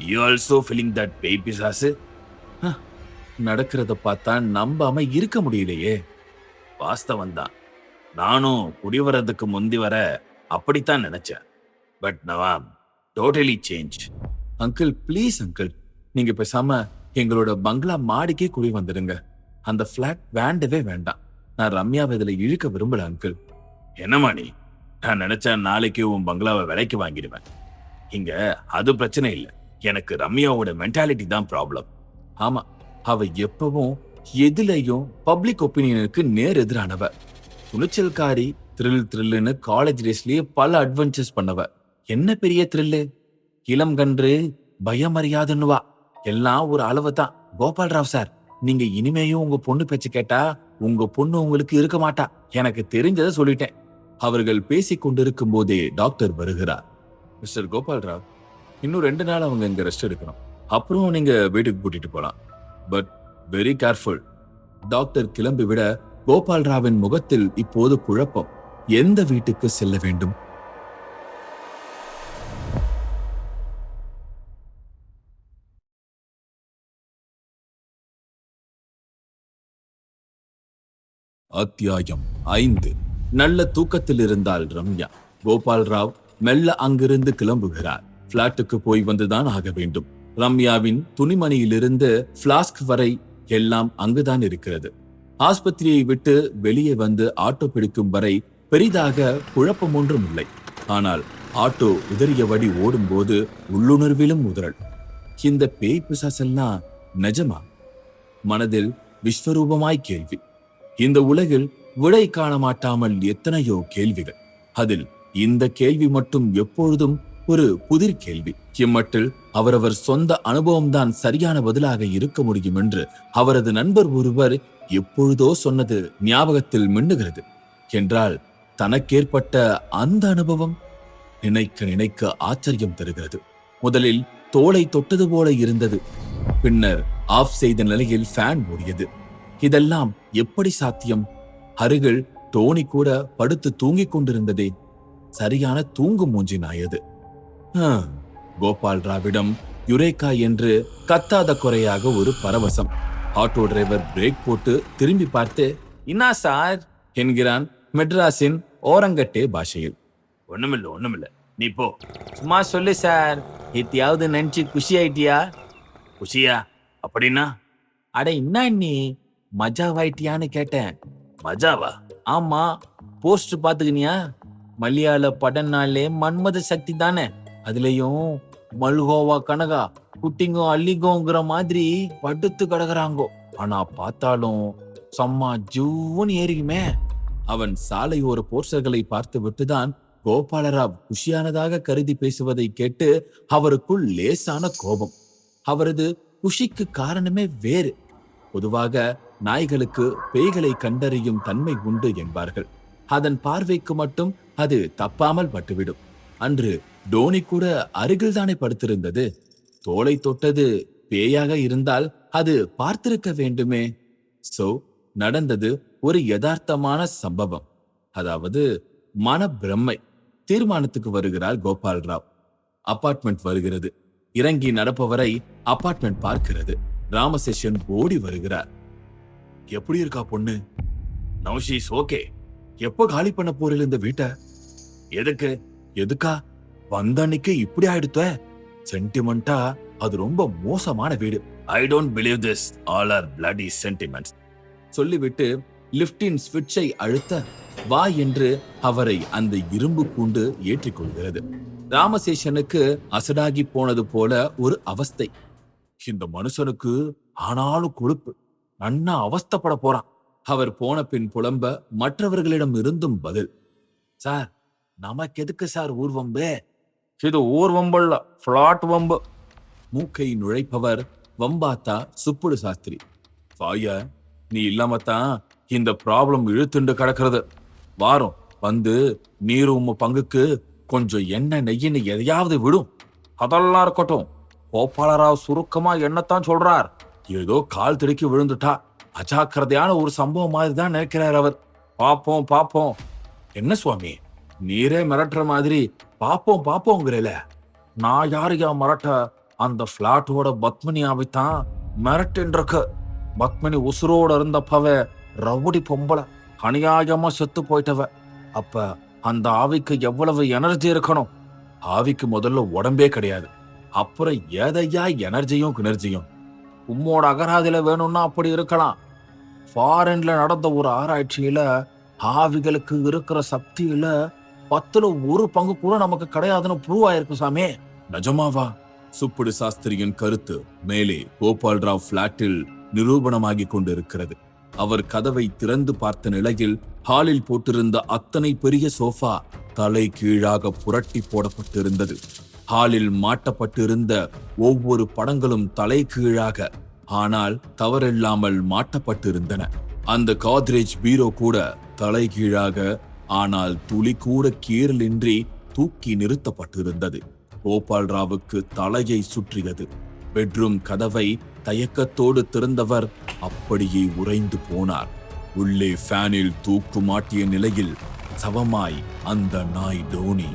யூ ஆல்சோ ஃபீலிங் தட் பேய் பிசாசு? நடக்கிறத பார்த்தா நம்பாம இருக்க முடியலையே. வாஸ்தவம் தான். நானும் குடிவரதுக்கு முந்தி வர அப்படித்தான் நினைச்சேன். But now totally change. Uncle please uncle, நீங்க பேசாம எங்களோட பங்களா மாடிக்கே குடி வந்துடுங்க. அந்த பிளாட் வேண்டவே வேண்டாம். நான் ரம்யாவை இதுல இழுக்க விரும்பல அங்கிள். என்னம்மா நீ? நான் நினைச்சா நாளைக்கு உன் பங்களாவை விலைக்கு வாங்கிடுவேன். இங்க அது பிரச்சனை இல்லை. எனக்கு ரம்யாவோட மென்டாலிட்டி தான் ப்ராப்ளம். ஆமா, அவ எப்பவும் எதுலையும் பப்ளிக் ஒப்பீனியனுக்கு நேர் எதிரானவ. துணிச்சல்காரி. த்ரில்லுன்னு காலேஜ் டேஸ்லயே பல அட்வென்ச்சர்ஸ் பண்ணவ. என்ன பெரிய த்ரில்லு? இளம் கன்று பயமறியாதுன்னுவா. எல்லாம் ஒரு அளவு தான். கோபால் ராவ் சார், நீங்க இனிமேயும் உங்க பொண்ணு பேச்சு கேட்டா உங்க பொண்ணு உங்களுக்கு இருக்க மாட்டா. எனக்கு தெரிஞ்சதை சொல்லிட்டேன். அவர்கள் பேசிக் கொண்டிருக்கும் போதே டாக்டர் வருகிறார். மிஸ்டர் கோபால் ராவ், இன்னும் 2 நாள் அவங்க இங்க ரெஸ்ட் எடுக்கணும். அப்புறம் நீங்க வீட்டுக்கு கூட்டிட்டு போலாம். But very careful. டாக்டர் கிளம்பி விட கோபால் ராவின் முகத்தில் இப்போது குழப்பம். எந்த வீட்டுக்கு செல்ல வேண்டும்? அத்தியாயம் 5. நல்ல தூக்கத்தில் இருந்தாள் ரம்யா. கோபால் ராவ் மெல்ல அங்கிருந்து கிளம்புகிறார். பிளாட்டுக்கு போய் வந்துதான் ஆக வேண்டும். ரம்யாவின் துணிமணியிலிருந்து பிளாஸ்க் வரை எல்லாம் அங்குதான் இருக்கிறது. ஆஸ்பத்திரியை விட்டு வெளியே வந்து ஆட்டோ பிடிக்கும் வரை பெரிதாக குழப்பம் ஒன்றும் இல்லை. ஆனால் ஆட்டோ உதறியபடி ஓடும்போது உள்ளுணர்விலும் உதறல். இந்த பேய் பிசாசெல்லாம் நிஜமா? மனதில் விஸ்வரூபமாய் கேள்வி. இந்த உலகில் விடை காண மாட்டாமல் எத்தனையோ கேள்விகள். அதில் இந்த கேள்வி மட்டும் எப்பொழுதும் ஒரு புதிர் கேள்வி. இம்மட்டில் அவரவர் சொந்த அனுபவம்தான் சரியான பதிலாக இருக்க முடியும் என்று அவரது நண்பர் ஒருவர் எப்பொழுதோ சொன்னது ஞாபகத்தில் மின்னுகிறது. என்றால் தனக்கேற்பட்ட அந்த அனுபவம் நினைக்க நினைக்க ஆச்சரியம் தருகிறது. முதலில் தோலை தொட்டது போல இருந்தது. பின்னர் ஆஃப் செய்த நிலையில் ஃபேன் ஓடியது. இதெல்லாம் எப்படி சாத்தியம்? அருகில் டோனி கூட படுத்து தூங்கிக் கொண்டிருந்ததே. சரியான தூங்கு மூஞ்சி நாயது. கோபால் ராவிடம் யுரேகா என்று கத்தாத குறையாக ஒரு பரவசம். ஆட்டோ டிரைவர் பிரேக் போட்டு திரும்பி பார்த்து, "இன்னா சார்" என்கிறான் மெட்ராஸின் ஓரங்கட்டே பாஷையில். ஒண்ணுமில்ல நீ போ. சும்மா சொல்லு சார், எத்தியாவது நினைச்சு குஷி ஆயிட்டியா? குஷியா? அப்படின்னா? அட என்ன நீ மஜாவாயிட்டியான்னு கேட்டேன். மஜாவா? ஆமா, போஸ்ட் பாத்துக்கினியா? மலையாள படம்னாலே மன்மத சக்தி தானே. அதுலயும் மல்கோவா கனகா குட்டிங்கோ அள்ளிங்கோங்கிற மாதிரி படுத்து கிடக்குறாங்கோ. ஆனா பார்த்தாலும் சம்மா ஜூன்னு ஏறிக்குமே. அவன் சாலையோர போஸ்டர்களை பார்த்து விட்டுதான் கோபாலராவ் குஷியானதாக கருதி பேசுவதை கேட்டு அவருக்குள் லேசான கோபம். அவரது குஷிக்கு காரணமே வேறு. பொதுவாக நாய்களுக்கு பேய்களை கண்டறியும் தன்மை உண்டு என்பார்கள். அதன் பார்வைக்கு மட்டும் அது தப்பாமல் பட்டுவிடும். அன்று டோனி கூட அருகில் தானே படுத்திருந்தது. தோளை தொட்டது பேயாக இருந்தால் அது பார்த்திருக்க வேண்டுமே. சோ நடந்தது ஒரு யதார்த்தமான சம்பவம், அதாவது மன பிரம்மை. தீர்மானத்துக்கு வருகிறார் கோபால் ராவ். அபார்ட்மெண்ட் வருகிறது. இறங்கி நடப்பவரை அபார்ட்மெண்ட் பார்க்கிறது. ராமசேஷன் ஓடி வருகிறார். எப்படி இருக்கா பொண்ணு? Now she is okay. எப்போ காலி பண்ண போறில் இந்த வீட்டை? எதுக்கு? எதுக்கா? வந்த அன்னைக்கு இப்படி ஆயிடுத்த. சென்டிமெண்டா அது ரொம்ப மோசமான வீடு. I don't believe this. All are bloody sentiments. சொல்லிவிட்டு லிப்டின் ஸ்விட்சை அழுத்த வா என்று அவரை அந்த இரும்பு கூண்டு ஏற்றிக்கொள்கிறது. ராமசேஷனுக்கு அசடாகி போனது போல ஒரு அவஸ்தை. இந்த மனுஷனுக்கு ஆனாலும் கொழுப்பு. நன்னா அவஸ்தப்பட போறான். அவர் போன பின் புலம்ப மற்றவர்களிடம் இருந்தும் பதில், சார் நமக்கு எதுக்கு சார் ஊர்வம்பு? இது ஊர் வம்பல்ல, பிளாட் வம்பு. மூக்கை நுழைப்பவர் வம்பாத்தா சுப்புடு சாஸ்திரி. வாய, நீ இல்லாமத்தான் இந்த ப்ராப்ளம் இழுத்துண்டு கிடக்கிறது. வாரம் வந்து நீரு உம்ம பங்குக்கு கொஞ்சம் எண்ணெய் நெய்யின்னு எதையாவது விடும். அதெல்லாம் இருக்கட்டும், கோபாலராவ் சுருக்கமா என்னத்தான் சொல்றார்? ஏதோ கால் திடுக்கி விழுந்துட்டா. அஜாக்கிரதையான ஒரு சம்பவம் மாதிரி தான் நினைக்கிறார் அவர். பாப்போம். என்ன சுவாமி, நீரே மிரட்டுற மாதிரி பாப்போம் பாப்போங்கிறல. நான் யாரையா மிரட்ட? அந்த பிளாட்டோட பத்மினியாவைத்தான் மிரட்டுன்றிருக்கு. பத்மினி உசுரோட இருந்தப்பவ ரவுடி பொம்பளை அநியாயமா செத்து போயிட்டவ. அப்ப அந்த ஆவிக்கு எவ்வளவு எனர்ஜி இருக்கணும்? ஆவிக்கு முதல்ல உடம்பே கிடையாது. அப்புறம் ஏதையா எனர்ஜியும் கிணர்ஜியும்? உம்மோட அகராதில வேணும்னா அப்படி இருக்கலாம். ஃபாரின்ல நடந்த ஒரு ஆராய்ச்சியில ஆவிகளுக்கு இருக்கிற சக்தியில 1/10 கூட நமக்கு கிடையாதுன்னு ப்ரூவ் ஆயிருக்கு சாமி. நிஜமாவா? சுப்புடு சாஸ்திரியின் கருத்து மேலே கோபால் ராவ் பிளாட்டில் நிரூபணமாகி கொண்டிருக்கிறது. அவர் கதவை திறந்து பார்த்த நிலையில் ஹாலில் போட்டிருந்த அத்தனை பெரிய சோஃபா தலை கீழாக புரட்டி போடப்பட்டிருந்தது. ஹாலில் மாட்டப்பட்டிருந்த ஒவ்வொரு படங்களும் தலை கீழாக, ஆனால் தவறில்லாமல் மாட்டப்பட்டிருந்தன. அந்த காத்ரேஜ் பீரோ கூட தலை கீழாக, ஆனால் துளி கூட கீறலின்றி தூக்கி நிறுத்தப்பட்டிருந்தது. கோபால் ராவுக்கு தலையை சுற்றியது. பெட்ரூம் கதவை தயக்கத்தோடு திறந்தவர் அப்படியே உறைந்து போனார். உள்ளே ஃபேனில் தூக்கு மாட்டிய நிலையில் சவமாய் அந்த நாய் டோனி.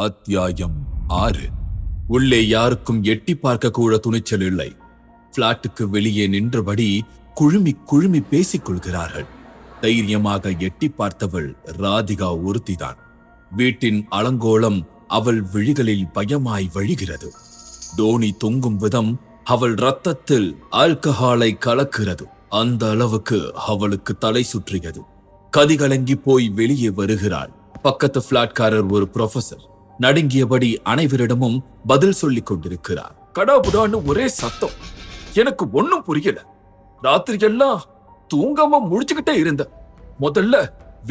அத்தியாயம் 6. உள்ளே யாருக்கும் எட்டி பார்க்க கூட துணிச்சல் இல்லை. பிளாட்டுக்கு வெளியே நின்றபடி குழுமி குழுமி பேசிக் கொள்கிறார்கள். தைரியமாக எட்டி பார்த்தவள் ராதிகா ஒருத்திதான். வீட்டின் அலங்கோலம் அவள் விழிகளில் பயமாய் வழிகிறது. டோனி தொங்கும் விதம் அவள் ரத்தத்தில் ஆல்கஹாலை கலக்கிறது. அந்த அளவுக்கு அவளுக்கு தலை சுற்றியது. கதிகலங்கி போய் வெளியே வருகிறாள். பக்கத்து பிளாட்காரர் ஒரு ப்ரொஃபசர் நடுங்கியபடி அனைவரிடமும் பதில் சொல்லிக் கொண்டிருக்கிறார். கடாபுடான்னு ஒரே சத்தம். எனக்கு ஒண்ணும் புரியல. ராத்திரி எல்லாம் தூங்காம முழிச்சுக்கிட்டே இருந்தேன். முதல்ல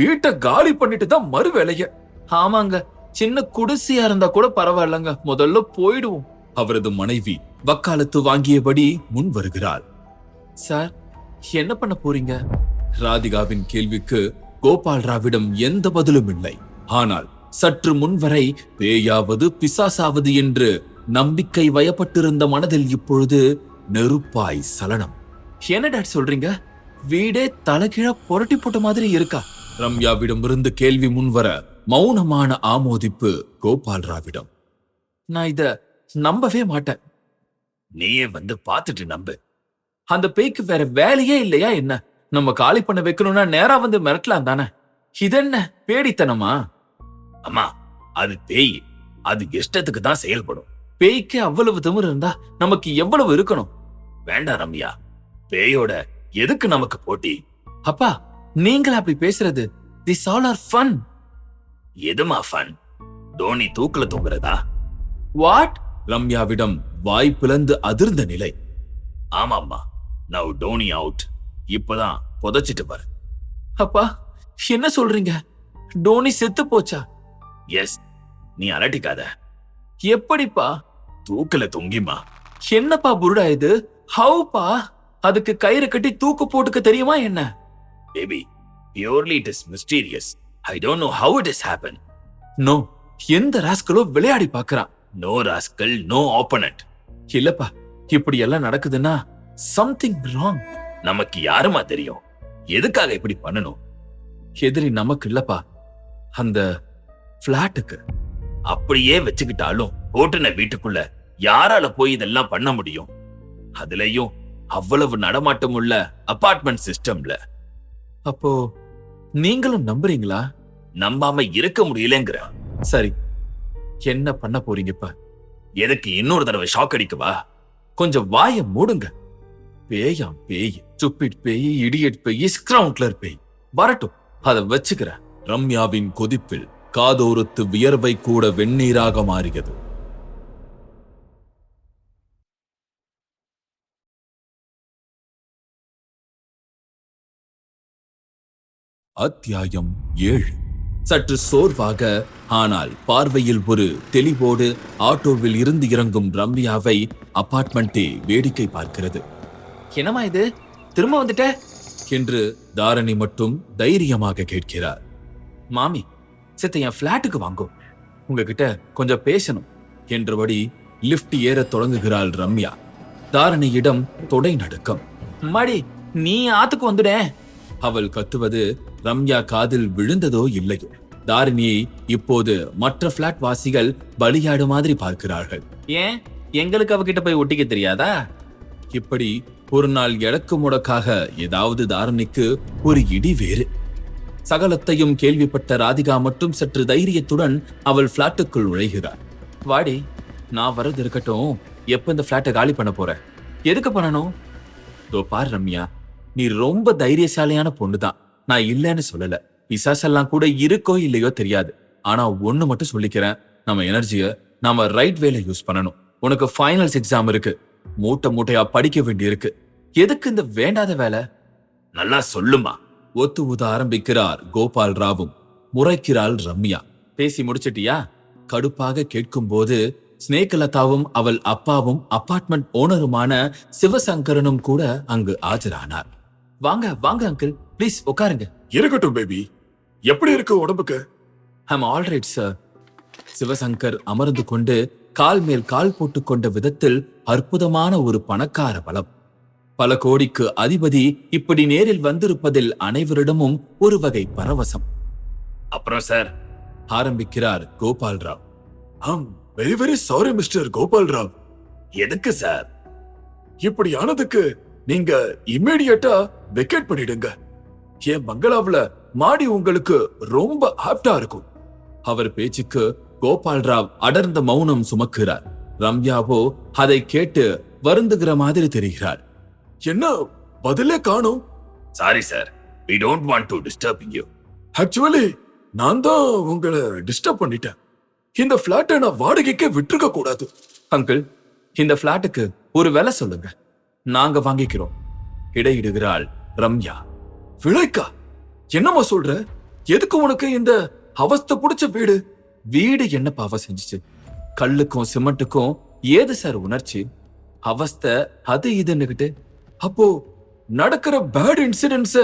வீட்டை காலி பண்ணிட்டு தான் மறு வேலைய. ஆமாங்க, சின்ன குடிசையா இருந்தா கூட பரவாயில்லங்க, முதல்ல போயிடுவோம். அவரது மனைவி வக்காலத்து வாங்கியபடி முன் வருகிறாள். சார், என்ன பண்ண போறீங்க? ராதிகாவின் கேள்விக்கு கோபால் ராவிடம் எந்த பதிலும் இல்லை. ஆனால் சற்று முன்வரை பேயாவது பிசாசாவது என்று நம்பிக்கை வயப்பட்டிருந்த மனதில் இப்பொழுது நெருப்பாய் சலனம். என்ன டாட் சொல்றீங்க? வீடே தலைகீழ புரட்டி போட்ட மாதிரி இருக்கா? ரம்யாவிடமிருந்து கேள்வி முன்வர மௌனமான ஆமோதிப்பு கோபால் ராவிடம். நான் இத நம்பவே மாட்டேன். நீயே வந்து பார்த்துட்டு நம்பு. அந்த பேய்க்கு வேற வேலையே இல்லையா என்ன? நம்ம காலி பண்ண வைக்கணும்னா நேரா வந்து மிரட்டலாம் தானே. இதென்ன பேடித்தனமா? அம்மா, அது பேய். அது இஷ்டத்துக்கு தான் செயல்படும். பேய்க்கு அவ்வளவு திமிரு இருந்தா நமக்கு எவ்வளவு இருக்கணும்? வேண்டாம் ரம்யா, பேயோட எதுக்கு நமக்கு போட்டி? அப்பா, நீங்களா அப்படி பேசுறது? This all are fun. எதுமா ஃபன்? டோனி தூக்குல தூங்குறதா? வாட்? ரம்யாவிடம் வாய் பிளந்து அதிர்ந்த நிலை. ஆமாம்மா, நவ் டோனி அவுட். இப்பதான் புதைச்சிட்டு பாரு. அப்பா, என்ன சொல்றீங்க? டோனி செத்து போச்சா? எஸ், நீ அலட்டிக்காத. எப்படிப்பா? தூக்குல தொங்கிமா. என்னப்பா புருடா இது? ஹவுப்பா? அதுக்கு கயிறு கட்டி தூக்கு போட்டுக்க தெரியுமா என்ன? Baby, purely it is mysterious. I don't know how it is happen. No, எந்த ராஸ்கலோ விளையாடி பாக்குறான். No rascal, no opponent. இல்லப்பா, இப்படி எல்லாம் நடக்குதுன்னா சம்திங் ராங். நமக்கு யாருமா தெரியும்? எதுக்காக இப்படி பண்ணணும்? எதிரி நமக்கு இல்லப்பா, அந்த பிளாட்டுக்கு. அப்படியே வச்சுக்கிட்டாலும் ஓட்டுன வீட்டுக்குள்ள யாரால போய் இதெல்லாம் பண்ண முடியும்? அதுலயும் அவ்வளவு நடமாட்டம் உள்ள அபார்ட்மெண்ட் சிஸ்டம்ல. அப்போ நீங்களும் நம்புறீங்களா? நம்பாம இருக்க முடியலங்கிற. சரி, என்ன பண்ண போறீங்க இப்ப? எதுக்கு இன்னொரு தடவை ஷாக் அடிக்கவா? கொஞ்சம் வாய மூடுங்க. பேயாம் பேய், ஸ்டூபிட் பேய், இடியட் பேய், ஸ்கிரவுண்ட்லர் பேய் வரட்டும், அதை வச்சுக்கிறேன். ரம்யாவின் கொதிப்பில் காதோரத்து வியர்வை கூட வெந்நீராக மாறியது. அத்தியாயம் 7. சற்று சோர்வாக ஆனால் பார்வையில் ஒரு தெளிவோடு ஆட்டோவில் இருந்து இறங்கும் ரம்யாவை அபார்ட்மெண்டே வேடிக்கை பார்க்கிறது. என்னமா இது, திரும்ப வந்துட்ட என்று தாரணி மட்டும் தைரியமாக கேட்கிறார். மாமி, சித்த என் பிளாட்டுக்கு வாங்கும், உங்ககிட்ட கொஞ்சம் பேசணும் என்றபடி லிப்ட் ஏறத் தொடங்குகிறாள் ரம்யா. தாரணியிடம் தொடை நடுக்கம். மாடி, நீ ஆத்துக்கு வந்துட. அவள் கத்துவது ரம்யா காதில் விழுந்ததோ இல்லையோ. தாரிணியை இப்போது மற்ற பிளாட் வாசிகள் பலியாடு மாதிரி பார்க்கிறார்கள். ஏன், எங்களுக்கு அவகிட்ட போய் ஒட்டிக்க தெரியாதா? இப்படி ஒரு நாள் எடக்கு முடக்காக ஏதாவது தாரணிக்கு ஒரு இடி வேறு. சகலத்தையும் கேள்விப்பட்ட ராதிகா மட்டும் சற்று தைரியத்துடன் அவள் பிளாட்டுக்குள் நுழைகிறார். வாடி, நான் வர்றது இருக்கட்டும், எப்ப இந்த பிளாட்டை காலி பண்ண போற? எதுக்கு பண்ணணும்? தோ பாரு ரம்யா, நீ ரொம்ப தைரியசாலியான பொண்ணுதான், நான் இல்லைன்னு சொல்லல. பிசாசெல்லாம் கூட இருக்கோ இல்லையோ தெரியாது. ஆனா ஒண்ணு மட்டும் சொல்லிக்கிறேன், நம்ம எனர்ஜிய நாம ரைட் வேல யூஸ் பண்ணணும். உனக்கு ஃபைனல்ஸ் எக்ஸாம் இருக்கு, மூட்டை மூட்டையா படிக்க வேண்டி இருக்கு. எதுக்கு இந்த வேண்டாத வேலை? நல்லா சொல்லுமா. ஒத்து ஊத ஆரம்பிக்கிறார் கோபால் ராவும். முறைக்கிறாள் ரம்யா. பேசி முடிச்சிட்டியா? கடுப்பாக கேட்கும் போது ஸ்னேகலதாவும் அவள் அப்பாவும் அபார்ட்மெண்ட் ஓனருமான சிவசங்கரனும் கூட அங்கு ஆஜரானார். வாங்க வாங்க அங்கிள், ப்ளீஸ் உட்காருங்க. இருக்கட்டும் பேபி, எப்படி இருக்கு உடம்புக்கு? I'm alright sir. சிவசங்கர் அமர்ந்து கொண்டு கால் மேல் கால் போட்டுக் கொண்ட விதத்தில் அற்புதமான ஒரு பணக்கார பலம். பல கோடிக்கு அதிபதி இப்படி நேரில் வந்திருப்பதில் அனைவரிடமும் ஒரு வகை பரவசம். அப்புறம் சார், ஆரம்பிக்கிறார் Gopal Rao. Very very sorry mister Gopal Rao. எதுக்கு சார்? இப்படி ஆனதுக்கு நீங்க இம்மீடியட்டா வெக்கேட் பண்ணிடுங்க. என் பங்களாவுல மாடி உங்களுக்கு ரொம்ப ஆப்டா இருக்கும். அவர் பேச்சுக்கு கோபால் ராவ் அடர்ந்த மௌனம் சுமக்கிறார். ரம்யாவோ அதை கேட்டு வருந்துகிற மாதிரி தெரிகிறார். என்ன பதிலே காணோம்? Sorry sir, we don't want to disturb you. Actually நான் தான் உங்களை டிஸ்டர்ப் பண்ணிட்டேன். இந்த பிளாட்டை நான் வாடகைக்கே விட்டுருக்க கூடாது. அங்கிள், இந்த பிளாட்டுக்கு ஒரு விலை சொல்லுங்க, நாங்க வாங்கிக்கிறோம். இடையிடுகிறாள் ரம்யா. விலைக்கா? என்னம்மா சொல்ற? எதுக்கு உனக்கு இந்த அவஸ்தை புடிச்ச வீடு? வீடு என்ன பாவம் செஞ்சுச்சு? கல்லுக்கும் சிமெண்ட்டுக்கும் ஏது சார் உணர்ச்சி? அவஸ்தை அது இதுன்னுகிட்டு. அப்போ நடக்கிற பேட் இன்சிடென்ட்ஸ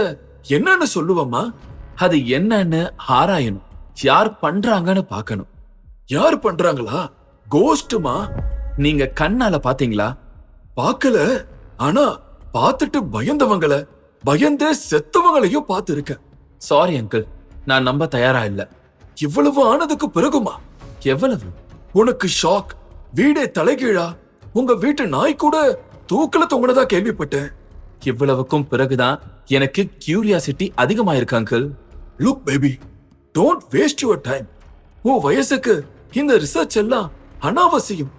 என்னன்னு சொல்லுவம்மா? அது என்னன்னு ஆராயணும், யார் பண்றாங்கன்னு பார்க்கணும். யார் பண்றாங்களா? கோஸ்டுமா? நீங்க கண்ணால பாத்தீங்களா? பார்க்கல, ஆனா பார்த்துட்டு பயந்தவங்கள, பயந்தே செத்தவங்களையும் பார்த்து இருக்கேன். சாரி அங்கிள், நான் நம்ப தயாரா இல்ல. இவ்வளவு ஆனதுக்கு பிறகுமா? எவ்வளவு? உனக்கு ஷாக். வீடே தலைகீழா. உங்க வீட்டு நாய் கூட தூக்கல தொங்குனதா கேள்விப்பட்டேன். இவ்வளவுக்கும் பிறகுதான் எனக்கு கியூரியாசிட்டி அதிகமாயிருக்கு uncle. Look baby, don't waste your time. உன் வயசுக்கு இந்த ரிசர்ச் எல்லாம் அனாவசியம்.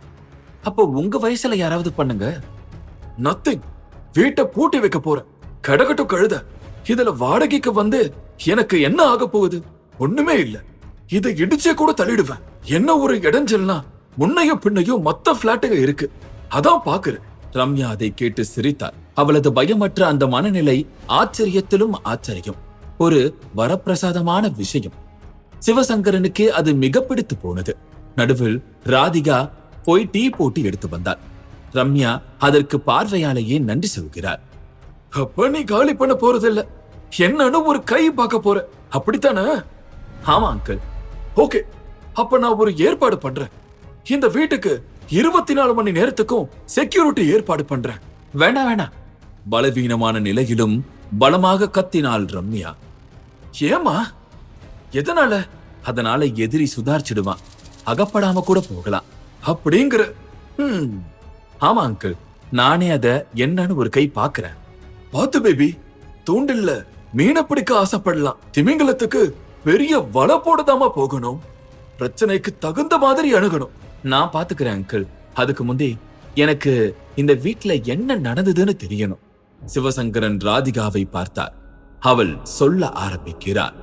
அப்போ உங்க வயசுல யாராவது பண்ணுங்க. நத்திங். வீட்டை பூட்டி வைக்க போறேன். கடகட்டும் கழுத. இதுல வாடகைக்கு வந்து எனக்கு என்ன ஆக போகுது? ஒண்ணுமே இல்ல. இதை இடிச்சே கூட தள்ளிடுவேன். என்ன ஒரு இடைஞ்சல்னா முன்னையும் பின்னையும் மொத்த பிளாட்டுங்க இருக்கு. அதான் பாக்குறேன். ரம்யா அதை கேட்டு சிரித்தார். அவளது பயமற்ற அந்த மனநிலை ஆச்சரியத்திலும் ஆச்சரியம். ஒரு வரப்பிரசாதமான விஷயம். சிவசங்கரனுக்கு அது மிக பிடித்து போனது. நடுவில் ராதிகா போய் டீ போட்டு எடுத்து வந்தார். ரம்யா அதற்கு பார்வையாலேயே நன்றி சொல்கிறார். அப்ப நீ காலி பண்ண போறதில்ல, என்னன்னு ஒரு கை பார்க்க போற, அப்படித்தானே? ஆமா அங்கிள். ஓகே, அப்ப நான் ஒரு ஏற்பாடு பண்றேன். இந்த வீட்டுக்கு 24 மணி நேரத்துக்கும் செக்யூரிட்டி ஏற்பாடு பண்றேன். வேண்டாம் வேண்டாம். பலவீனமான நிலையிலும் பலமாக கத்தினாள் ரம்யா. ஏமா? எதனால? அதனால எதிரி சுதாரிச்சிடுவான், அகப்படாம கூட போகலாம் அப்படிங்கிற? ஆமா அங்கிள், நானே அத என்னன்னு ஒரு கை பாக்குறேன். பாத்து பேபி, தூண்டில்ல மீனை பிடிக்க ஆசைப்படலாம். திமிங்கலத்துக்கு பெரிய வலை போடதாமா போகணும். பிரச்சனைக்கு தகுந்த மாதிரி அணுகணும். நான் பாத்துக்கிறேன் அங்கிள். அதுக்கு முந்தி எனக்கு இந்த வீட்ல என்ன நடந்ததுன்னு தெரியணும். சிவசங்கரன் ராதிகாவை பார்த்தார். அவள் சொல்ல ஆரம்பிக்கிறார்.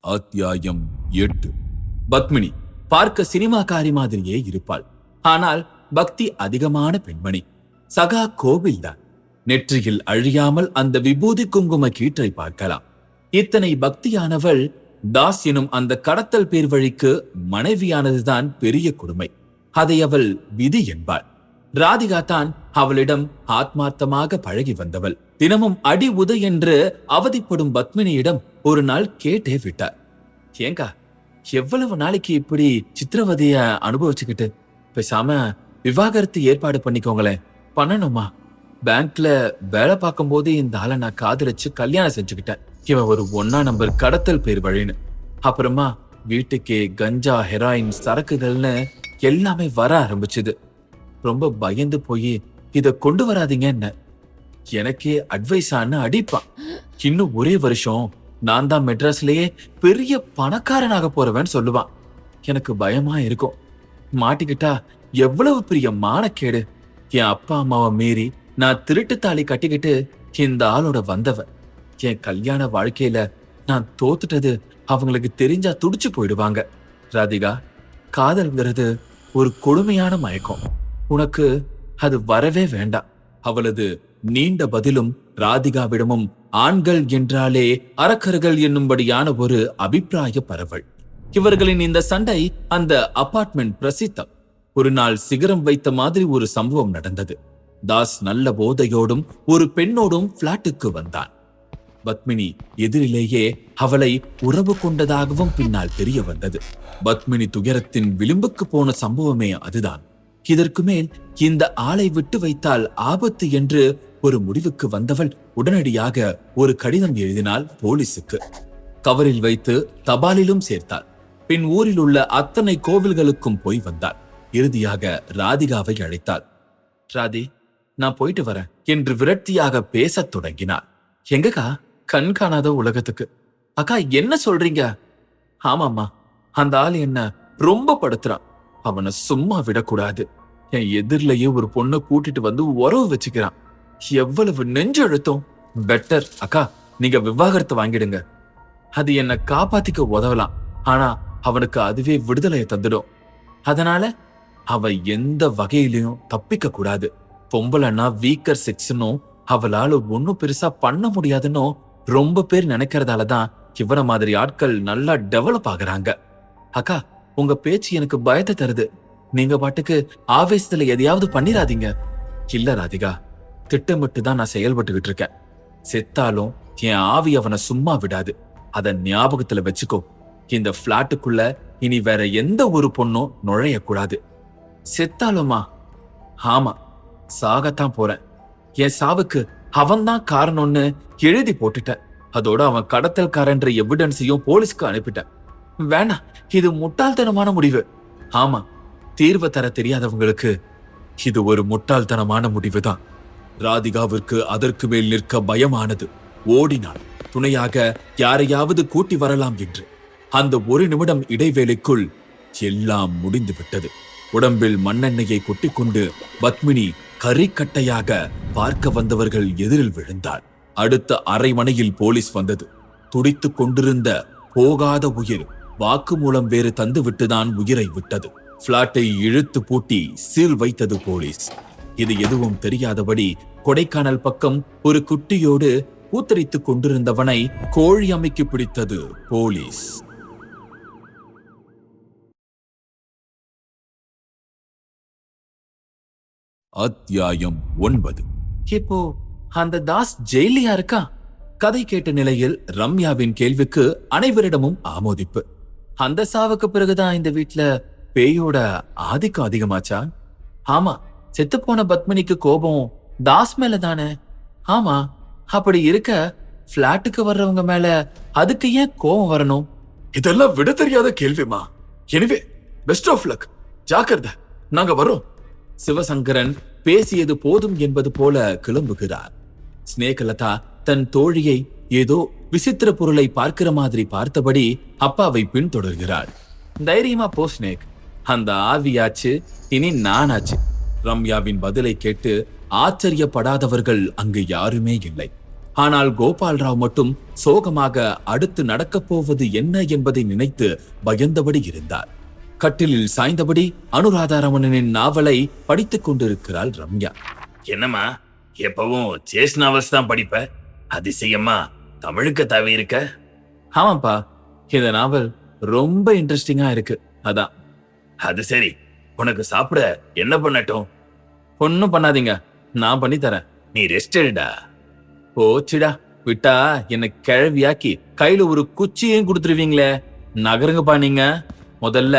அத்தியாயம் 8. பத்மினி பார்க்க சினிமாக்காரி மாதிரியே இருப்பாள். ஆனால் பக்தி அதிகமான பெண்மணி. சகா கோவில்தான். நெற்றியில் அழியாமல் அந்த விபூதி குங்கும கீற்றை பார்க்கலாம். இத்தனை பக்தியானவள் தாஸ் எனும் அந்த கடத்தல் பேர் வழிக்கு மனைவியானதுதான் பெரிய கொடுமை. அதை அவள் விதி என்பாள். ராதிகா தான் அவளிடம் ஆத்மார்த்தமாக பழகி வந்தவள். தினமும் அடி உதை என்று அவதிப்படும் பத்மினியிடம் ஒரு நாள் கேட்டே விட்டார். ஏங்கா, எவ்வளவு நாளைக்கு இப்படி சித்திரவதைய அனுபவிச்சுக்கிட்டு? பேசாம விவாகரத்து ஏற்பாடு பண்ணிக்கோங்களேன். பண்ணணுமா? பேங்க்ல வேலை பார்க்கும் போது இந்த ஆளை நான் காதலிச்சு கல்யாணம் செஞ்சுக்கிட்டேன். இவன் ஒரு 1ஆம் நம்பர் கடத்தல் பேர் வழின்னு. அப்புறமா வீட்டுக்கே கஞ்சா, ஹெராயின், சரக்குகள்னு எல்லாமே வர ஆரம்பிச்சுது. ரொம்ப பயந்து போய் இத கொண்டு வராதீங்க என்ன. எனக்கே அட்வைஸான்னு அடிப்பான். இன்னும் ஒரே வருஷம் நான் தான் மெட்ராஸ்லயே பெரிய பணக்காரனாக போறவன் சொல்லுவான். எனக்கு பயமா இருக்கும். மாட்டிக்கிட்டா எவ்வளவு பெரிய மானக்கேடு. என் அப்பா அம்மாவை மீறி நான் திருட்டு தாலி கட்டிக்கிட்டு இந்த ஆளோட வந்தவன். என் கல்யாண வாழ்க்கையில நான் தோத்துட்டது அவங்களுக்கு தெரிஞ்சா துடிச்சு போயிடுவாங்க. ராதிகா, காதல்ங்கிறது ஒரு கொடுமையான மயக்கம். உனக்கு அது வரவே வேண்டாம். அவளது நீண்ட பதிலும் ராதிகாவிடமும் ஆண்கள் என்றாலே அரக்கர்கள் என்னும்படியான ஒரு அபிப்பிராய பரவல். இவர்களின் இந்த சண்டை அந்த அபார்ட்மெண்ட் பிரசித்தம். ஒரு நாள் சிகரம் வைத்த மாதிரி ஒரு சம்பவம் நடந்தது. தாஸ் நல்ல போதையோடும் ஒரு பெண்ணோடும் பிளாட்டுக்கு வந்தான். பத்மினி எதிரிலேயே அவளை உறவு கொண்டதாகவும் பின்னால் தெரிய வந்தது. பத்மினி துயரத்தின் விளிம்புக்கு போன சம்பவமே அதுதான். இதற்கு மேல் இந்த ஆளை விட்டு வைத்தால் ஆபத்து என்று ஒரு முடிவுக்கு வந்தவள் உடனடியாக ஒரு கடிதம் எழுதினாள் போலீசுக்கு. கவரில் வைத்து தபாலிலும் சேர்த்தாள். பின் ஊரில் உள்ள அத்தனை கோவில்களுக்கும் போய் வந்தாள். இறுதியாக ராதிகாவை அழைத்தாள். ராதி, நான் போயிட்டு வரேன் என்று விரக்தியாக பேசத் தொடங்கினாள். எங்கக்கா? கண் காணாத உலகத்துக்கு. அக்கா, என்ன சொல்றீங்க? ஆமாம்மா, அந்த ஆள் என்ன ரொம்ப படுத்துறான். அவனை சும்மா விடக்கூடாது. என் எதிரிலேயே ஒரு பொண்ணை கூட்டிட்டு வந்து உறவு வச்சுக்கிறான். எவ்வளவு நெஞ்சு அழுத்தம். பெட்டர் அக்கா, நீங்க விவாகரத்து வாங்கிடுங்க. அது என்ன காப்பாத்திக்க உதவலாம், ஆனா அவனுக்கு அதுவே விடுதலையை தந்துடும். அதனால அவ எந்த வகையிலையும் தப்பிக்க கூடாது. பொம்பளைன்னா வீக்கர் செக்ஷனும் அவளால ஒன்னும் பெருசா பண்ண முடியாதுன்னு ரொம்ப பேர் நினைக்கிறதாலதான் இவன மாதிரி ஆட்கள் நல்லா டெவலப் ஆகுறாங்க. அக்கா, உங்க பேச்சு எனக்கு பயத்தை தருது. நீங்க பாட்டுக்கு ஆவேசத்துல எதையாவது பண்ணிராதீங்க. இல்ல ராதிகா, திட்டமிட்டு தான் நான் செயல்பட்டுக்கிட்டு இருக்கேன். செத்தாலும் என் ஆவி அவனை சும்மா விடாது. அத ஞாபகத்துல வச்சுக்கோ. இந்த பிளாட்டுக்குள்ள இனி வேற எந்த ஒரு பொண்ணும் நுழையக்கூடாது. செத்தாலுமா? ஆமா, சாகத்தான் போறேன். என் சாவுக்கு அவன்தான் காரணம்னு எழுதி போட்டுட்டேன். அதோட அவன் கடத்தல்காரன்ற எவிடன்ஸையும் போலீஸ்க்கு அனுப்பிட்டேன். வேணா, இது முட்டாள்தனமான முடிவு. ஆமா, தீர்வு தர தெரியாதவங்களுக்கு இது ஒரு முட்டாள்தனமான முடிவுதான். ராதிகாவிற்கு அதற்கு மேல் நிற்க பயமானது. ஓடினாள், துணையாக யாரையாவது கூட்டி வரலாம் என்று. அந்த ஒரு நிமிடம் இடைவேளைக்குள் எல்லாம் முடிந்து விட்டது. உடம்பில் மண்ணெண்ணெயை கொட்டிக்கொண்டு பத்மினி கரிக்கட்டையாக பார்க்க வந்தவர்கள் எதிரில் விழுந்தாள். அடுத்த அரை மணியில் போலீஸ் வந்தது. துடித்துக் கொண்டிருந்த போகாத உயிர் வாக்குமூலம் வேறு தந்துவிட்டுதான் உயிரை விட்டது. பிளாட்டை இழுத்து பூட்டி சீல் வைத்தது போலீஸ். இது எதுவும் தெரியாதபடி கொடைக்கானல் பக்கம் ஒரு குட்டியோடு கூத்தரித்துக் கொண்டிருந்தவனை கோழி அமைக்கு பிடித்தது போலீஸ். அத்தியாயம் 9. இப்போ அந்த தாஸ் ஜெயிலியா இருக்கா? கதை கேட்ட நிலையில் ரம்யாவின் கேள்விக்கு அனைவரிடமும் ஆமோதிப்பு. அந்த சாவுக்கு பிறகுதான் இந்த வீட்ல பேயோட ஆதிக்கம் அதிகமாச்சா? ஆமா, செத்துப்போன பத்மினிக்கு கோபம் தாஸ் மேல தானே? ஆமா, அப்படி இருக்க பிளாட்டுக்கு வர்றவங்க மேல அதுக்கு ஏன் கோபம் வரணும்? இதெல்லாம் விட தெரியாத கேள்விமா. Anyway, best of luck. ஜாக்கிரதை, நாங்க வரோம். சிவசங்கரன் பேசியது போதும் என்பது போல கிளம்புகிறார். ஸ்னேகலதா தன் தோழியை ஏதோ விசித்திர பொருளை பார்க்கிற மாதிரி பார்த்தபடி அப்பாவை பின்தொடர்கிறாள். தைரியமா போ ஸ்னேக், அந்த ஆவியாச்சு, இனி நானாச்சு. ரம்யாவின் பதிலை கேட்டு ஆச்சரியப்படாதவர்கள் அங்கு யாருமே இல்லை. ஆனால் கோபால்ராவ் மட்டும் சோகமாக அடுத்து நடக்கப் போவது என்ன என்பதை நினைத்து பயந்தபடி இருந்தார். கட்டிலில் சாய்ந்தபடி அனுராதாரமணனின் நாவலை படித்துக் கொண்டிருக்கிறாள் ரம்யா. என்னம்மா, எப்பவும் சேஸ் நாவல்ஸ் தான் படிப்ப? அதிசயமா தமிழுக்கு தவி இருக்க? ஆமாப்பா, இந்த நாவல் ரொம்ப இன்ட்ரெஸ்டிங்கா இருக்கு, அதான். அது சரி, உனக்கு சாப்பிட என்ன பண்ணட்டும்? ஒன்னும் பண்ணாதீங்க, நான் பண்ணி தரேன். நீ ரெஸ்ட் எடுடா. போச்சுடா, விட்டா என்ன கிழவியாக்கி கையில ஒரு குச்சியும் கொடுத்துருவீங்களே. நகருங்கப்பா நீங்க. முதல்ல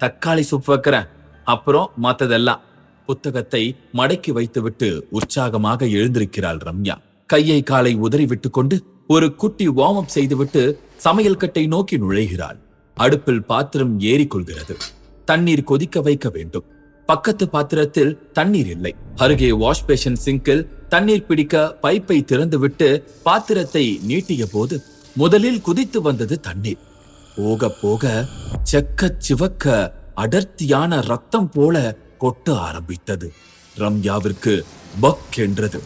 தக்காளி சூப் வைக்கிறேன், அப்புறம் மத்ததெல்லாம். புத்தகத்தை மடக்கி வைத்துவிட்டு உற்சாகமாக எழுந்திருக்கிறாள் ரம்யா. கையை காலை உதறி விட்டு கொண்டு ஒரு குட்டி வார்ம் அப் செய்துவிட்டு சமையல் கட்டை நோக்கி நுழைகிறாள். அடுப்பில் பாத்திரம் ஏறிக்கொள்கிறது. தண்ணீர் கொதிக்க வைக்க வேண்டும். பக்கத்து பாத்திரத்தில் தண்ணீர் இல்லை. அருகே வாஷ் பேஷன் சிங்கில் தண்ணீர் பிடிக்க பைப்பை திறந்துவிட்டு பாத்திரத்தை நீட்டிய போது முதலில் குதித்து வந்தது தண்ணீர். போக போக செக்க சிவக்க அடர்த்தியான ரத்தம் போல கொட்ட ஆரம்பித்தது. ரம்யாவிற்கு பக் என்றது.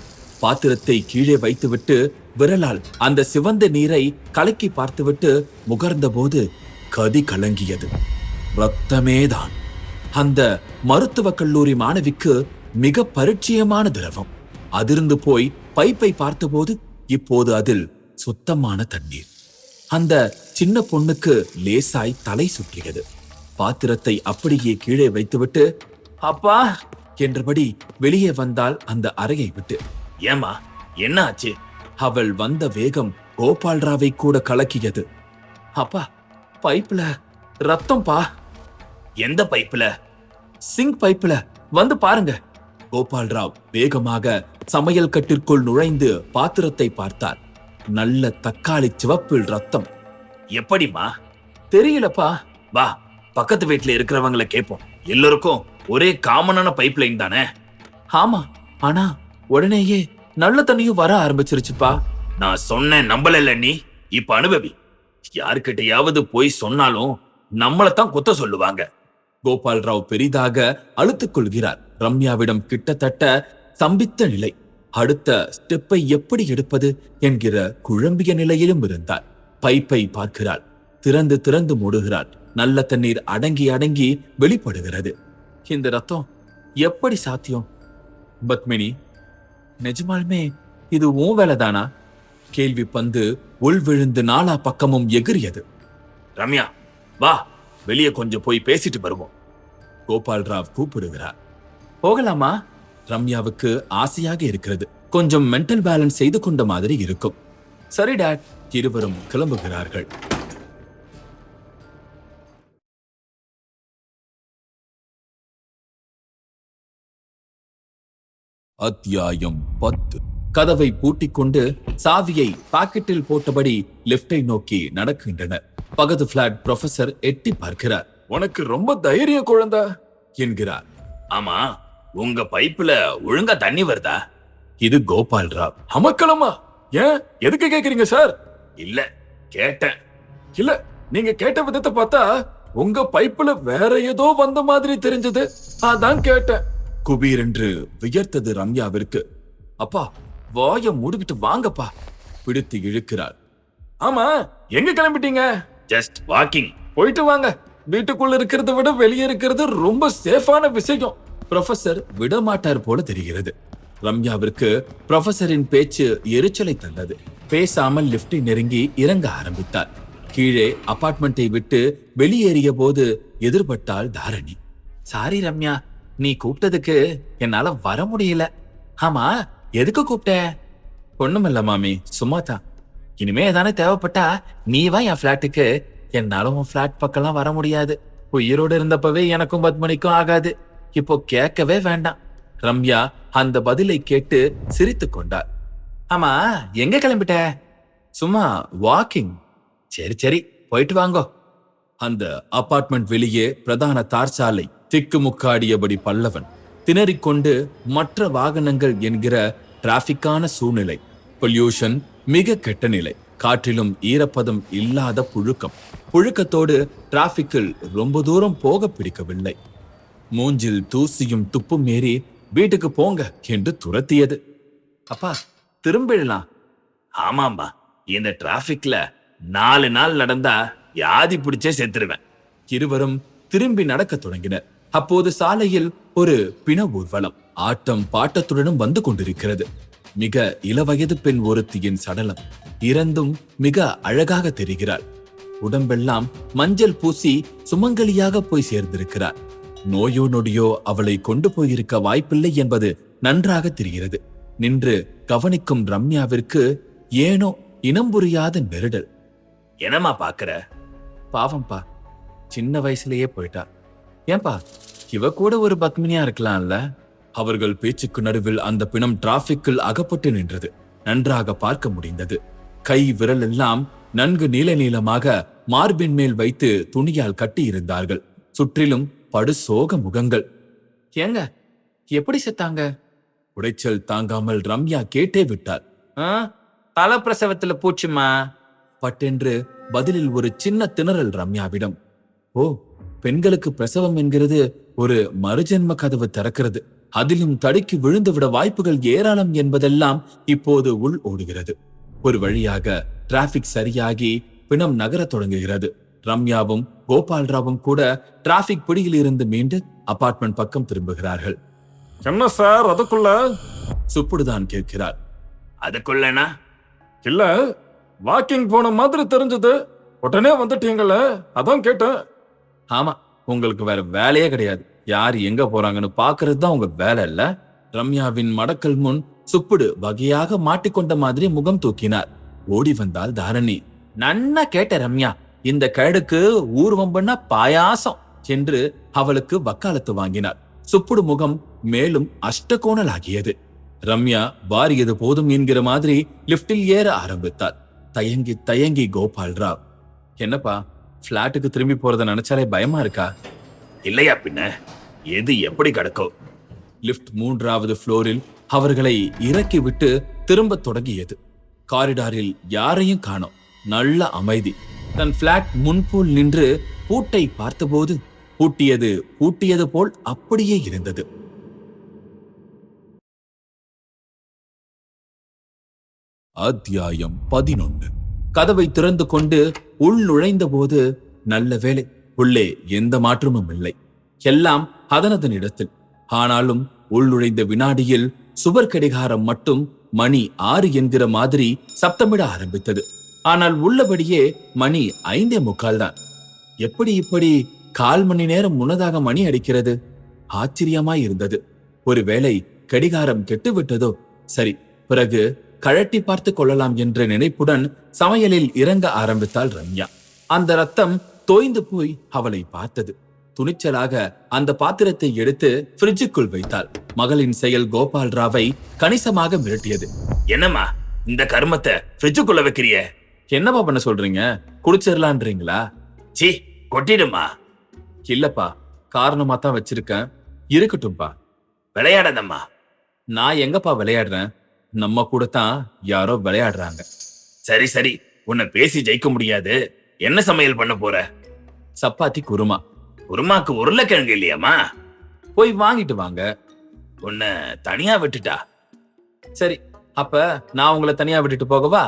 பாத்திரத்தை கீழே வைத்துவிட்டு விரலால் அந்த சிவந்த நீரை கலக்கி பார்த்துவிட்டு முகர்ந்த போது கதி கலங்கியது. ரத்தமேதான். அந்த மருத்துவக் கல்லூரி மாணவிக்கு மிக பரிச்சயமான திரவம். அதிர்ந்து போய் பைப்பை பார்த்தபோது இப்போது அதில் சுத்தமான தண்ணீர். அந்த சின்ன பொண்ணுக்கு லேசாய் தலை சுற்றியது. பாத்திரத்தை அப்படியே கீழே வைத்துவிட்டு அப்பா என்றபடி வெளியே வந்தாள் அந்த அறையை விட்டு. ஏமா, என்ன ஆச்சு? அவள் வந்த வேகம் கோபால்ராவை கூட கலக்கியது. அப்பா, பைப்ல ரத்தம் பா. எந்த பைப்புல? சிங்க் பைப்ல வந்து பாருங்க. கோபால் ராவ் வேகமாக சமையல் கட்டிற்குள் நுழைந்து பாத்திரத்தை பார்த்தார். நல்ல தக்காளி சிவப்பில் ரத்தம். எப்படிம்மா? தெரியலப்பா. வா, பக்கத்து வீட்டுல இருக்கிறவங்கள கேட்போம். எல்லாருக்கும் ஒரே காமனான பைப் லைன் தானே? ஆமா, ஆனா உடனேயே நல்ல தண்ணியும் வர ஆரம்பிச்சிருச்சுப்பா. நான் சொன்னேன், நம்பல நீ. இப்ப அனுபவி. யாருக்கிட்டையாவது போய் சொன்னாலும் நம்மளைத்தான் குத்த சொல்லுவாங்க. கோபால் ராவ் பெரிதாக அழுத்துக் கொள்கிறார். ரம்யாவிடம் கிட்டத்தட்ட ஸ்தம்பித்த நிலை. அடுத்த ஸ்டெப்பை எப்படி எடுப்பது என்கிற குழம்பிய நிலையிலும் இருந்தார். பைப்பை பார்க்கிறாள். திறந்து திறந்து மூடுகிறாள். நல்ல தண்ணீர் அடங்கி அடங்கி வெளிப்படுகிறது. இந்த ரத்தம் எப்படி சாத்தியம்? பத்மினி, நிஜமாலுமே இது உன் வேலைதானா? கேள்வி பந்து உள் விழுந்து நாலா பக்கமும் எகிரியது. ரம்யா, வா, வெளியே கொஞ்சம் போய் பேசிட்டு வருவோம். கோபால் ராவ் கூப்பிடுகிறார். போகலாமா? ரம்யாவுக்கு ஆசையாக இருக்கிறது. கொஞ்சம் மென்டல் பேலன்ஸ் செய்து கொண்ட மாதிரி இருக்கும். சரி டாட். இருவரும் கிளம்புகிறார்கள். அத்தியாயம் 10. கதவை பூட்டிக்கொண்டு சாவியை பாக்கெட்டில் போட்டபடி லிப்டை நோக்கி நடக்கின்றனர். பக்கத்து பிளாட் ப்ரொஃபசர் எட்டி பார்க்கிறார். உனக்கு ரொம்ப தைரியம் குழந்தை என்கிறார். ஆமா, உங்க பைப்புல ஒழுங்கா தண்ணி வருதா? இது கோபால் ராவ். அமக்கலமா? ஏன், எதுக்கு கேக்குறீங்க சார்? இல்ல, கேட்டேன். இல்ல, நீங்க கேட்ட விதத்தை பார்த்தா உங்க பைப்புல வேற ஏதோ வந்த மாதிரி தெரிஞ்சது. அதான் கேட்டேன். குபீர் என்று வியர்த்தது ரம்யாவிற்கு. அப்பா, வாய மூடிக்கிட்டு வாங்கப்பா. பிடித்து இழுக்கிறார். ஆமா, எங்க கிளம்பிட்டீங்க? Just walking. போயிட்டு வாங்க. வீட்டுக்குள்ள இருக்கிறத விட வெளியே இருக்கிறது ரொம்ப சேஃபான விஷயம். ப்ரொஃபசர் விடமாட்டார் போல தெரிகிறது. ரம்யாவிற்கு ப்ரொஃபசரின் பேச்சு எரிச்சலை தந்தது. பேசாமல் லிப்டை நெருங்கி இறங்க ஆரம்பித்தார். கீழே அபார்ட்மெண்ட்டை விட்டு வெளியேறிய போது எதிர்பட்டாள் தாரணி. சாரி ரம்யா, நீ கூப்பிட்டதுக்கு என்னால வர முடியல. ஆமா, எதுக்கு கூப்பிட்ட? ஒண்ணுமில்ல மாமி, சும்மாதான். இனிமே ஏதானே தேவைப்பட்டா நீ வா என் பிளாட்டுக்கு. என்னால உன் பிளாட் பக்கம்லாம் வர முடியாது. உயிரோடு இருந்தப்பவே எனக்கும் பத்மனிக்கும் ஆகாது. இப்போ கேட்கவே வேண்டாம். ரம்யா அந்த பதிலை கேட்டு சிரித்து கொண்டார். ஆமா, எங்க கிளம்பிட்ட? சும்மா வாக்கிங். சரி சரி, போயிட்டு வாங்கோ. அந்த அபார்ட்மெண்ட் வெளியே பிரதான தார் சாலை. திக்குமுக்காடியபடி பல்லவன் திணறிக்கொண்டு மற்ற வாகனங்கள் என்கிற டிராபிக்கான சூழ்நிலை. பொல்யூஷன் மிக கெட்ட நிலை. காற்றிலும் ஈரப்பதம் இல்லாத புழுக்கம். புழுக்கத்தோடு டிராபிக்கில் ரொம்ப தூரம் போக பிடிக்கவில்லை. மூஞ்சில் தூசியும் துப்பும் ஏறி வீட்டுக்கு போங்க என்று துரத்தியது. அப்பா, திரும்பிடலாம். ஆமாம்பா, இந்த டிராபிக்ல 4 நாள் நடந்தா வியாதி பிடிச்சே செத்துருவேன். இருவரும் திரும்பி நடக்க தொடங்கினர். அப்போது சாலையில் ஒரு பிண ஊர்வலம் ஆட்டம் பாட்டத்துடனும் வந்து கொண்டிருக்கிறது. மிக இளவயது பெண் ஒருத்தியின் சடலம். இறந்தும் மிக அழகாக தெரிகிறாள். உடம்பெல்லாம் மஞ்சள் பூசி சுமங்கலியாக போய் சேர்ந்திருக்கிறார். நோயோ நொடியோ அவளை கொண்டு போயிருக்க வாய்ப்பில்லை என்பது நன்றாக தெரிகிறது. நின்று கவனிக்கும் ரம்யாவிற்கு ஏனோ இனம் புரியாத நெருடல். என்னமா பாக்குற? பாவம்பா, சின்ன வயசுலயே போயிட்டா. ஏன்பா, இவ கூட ஒரு பத்மினியா இருக்கலாம்ல? அவர்கள் பேச்சுக்கு நடுவில் அந்த பிணம் டிராபிக்கில் அகப்பட்டு நின்றது. நன்றாக பார்க்க முடிந்தது. கை விரல் எல்லாம் நன்கு நீல நீளமாக மார்பின் மேல் வைத்து துணியால் கட்டி இருந்தார்கள். சுற்றிலும் படு சோக முகங்கள். ஏங்க, எப்படி செத்தாங்க? உடைச்சல் தாங்காமல் ரம்யா கேட்டே விட்டார். தல பிரசவத்துல பூச்சுமா பட்டென்று பதிலில் ஒரு சின்ன திணறல் ரம்யாவிடம். ஓ, பெண்களுக்கு பிரசவம் என்கிறது ஒரு மறுஜென்ம கதவு திறக்கிறது. அதிலும் தடுக்கி விழுந்து விட வாய்ப்புகள் ஏராளம் என்பதெல்லாம் இப்போது உள் ஓடுகிறது. ஒரு வழியாக டிராபிக் சரியாகி பிணம் நகரத் தொடங்குகிறது. ரம்யாவும் கோபால் ராவும் கூட டிராபிக் பிடியில் இருந்து மீண்டு அபார்ட்மெண்ட் பக்கம் திரும்புகிறார்கள். என்ன சார் அதுக்குள்ள? சுப்புடுதான் கேட்கிறார். அதுக்குள்ளனா? இல்ல, வாக்கிங் போன மாதிரி தெரிஞ்சது. உடனே வந்துட்டீங்கள, அதான் கேட்டேன். ஆமா, உங்களுக்கு வேற வேலையே கிடையாது. யார் எங்க போறாங்கன்னு பாக்குறது தான் உங்க வேலை இல்ல? ரம்யாவின் மடக்கல் முன் சுப்புடு வகையாக மாட்டிக்கொண்ட மாதிரி முகம் தூக்கினார். ஓடி வந்தால் தாரணி. நன்னா கேட்ட ரம்யா, இந்த கழுக்கு ஊர்வம்புன்னா பாயாசம் என்று அவளுக்கு வக்காலத்து வாங்கினார். சுப்புடு முகம் மேலும் அஷ்டகோணலாகியது. ரம்யா வாரியது போதும் என்கிற மாதிரி லிப்டில் ஏற ஆரம்பித்தார். தயங்கி தயங்கி கோபால் ராவ், என்னப்பா பிளாட்டுக்கு திரும்பி போறத நினைச்சாலே பயமா இருக்கா? இல்லையா பின்ன, எது எப்படி கிடக்கும். லிப்ட் 3வது ஃப்ளோரில் அவர்களை இறக்கி விட்டு திரும்ப தொடங்கியது. காரிடாரில் யாரையும் காணோம். நல்ல அமைதி. தன் பிளாட் முன்போல் நின்று பூட்டை பார்த்தபோது பூட்டியது போல் அப்படியே இருந்தது. அத்தியாயம் 11. கதவை திறந்து கொண்டு உள் நுழைந்த போது, நல்ல வேளை, உள்ளே எந்த மாற்றமும் இல்லை. எல்லாம் அதனதன் இடத்தில். ஆனாலும் உள் நுழைந்த வினாடியில் சுவர் கடிகாரம் மட்டும் மணி 6 என்கிற மாதிரி சப்தமிட ஆரம்பித்தது. ஆனால் உள்ளபடியே மணி 5:45 தான். எப்படி இப்படி 1/4 மணி நேரம் முன்னதாக மணி அடிக்கிறது? ஆச்சரியமாய் இருந்தது. ஒருவேளை கடிகாரம் கெட்டுவிட்டதோ? சரி, பிறகு கழட்டி பார்த்து கொள்ளலாம் என்ற நினைப்புடன் சமையலில் இறங்க ஆரம்பித்தாள் ரம்யா. அந்த ரத்தம் தோய்ந்து போய் அவளை பார்த்தது. துணிச்சலாக அந்த பாத்திரத்தை எடுத்து ஃப்ரிட்ஜுக்குள் வைத்தாள். மகளின் செயல் கோபால் ராவை கணிசமாக மிரட்டியது. என்னம்மா இந்த கர்மத்தை ஃப்ரிட்ஜுக்குள்ள வைக்கிறிய? என்னப்பா பண்ண சொல்றீங்க? குடிச்சிடலான்றீங்களா? சீ, கொட்டிடுமா. இல்லப்பா, காரணமா தான் வச்சிருக்கேன். இருக்கட்டும்பா. விளையாடாதம்மா. நான் எங்கப்பா விளையாடுறேன்? நம்ம கூட தான் யாரோ விளையாடுறாங்க. சரி சரி, உன்னை பேசி ஜெயிக்க முடியாது. என்ன சமையல் பண்ண போற? சப்பாத்தி குருமா. குருமாக்கு உருளைக்கிழங்கு இல்லையாமா? போய் வாங்கிட்டு வாங்க. உன்னை தனியா விட்டுட்டா? சரி, அப்ப நான் உங்களை தனியா விட்டுட்டு போகவா?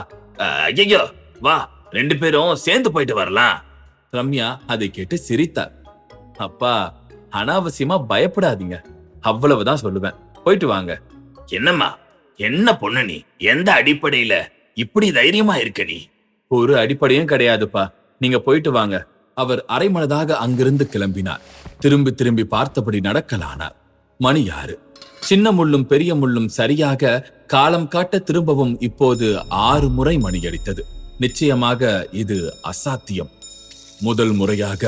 ஐயோ, வா, 2 பேரும் சேர்ந்து போயிட்டு வரலாம். ரம்யா அதை கேட்டு சிரித்தார். அப்பா, அனாவசியமா பயப்படாதீங்க, அவ்வளவுதான் சொல்லுவேன். போயிட்டு வாங்க. என்னம்மா, என்ன பொண்ணு நீ? எந்த அடிப்படையில இப்படி தைரியமா இருக்க நீ? ஒரு அடிப்படையும் கிடையாதுப்பா, நீங்க போயிட்டு வாங்க. அவர் அரைமனதாக அங்கிருந்து கிளம்பினார். திரும்பி திரும்பி பார்த்தபடி நடக்கலானார். மணி 6. சின்ன முள்ளும் பெரிய முள்ளும் சரியாக காலம் காட்ட திரும்பவும் இப்போது 6 முறை மணி அடித்தது. நிச்சயமாக இது அசாத்தியம். முதல் முறையாக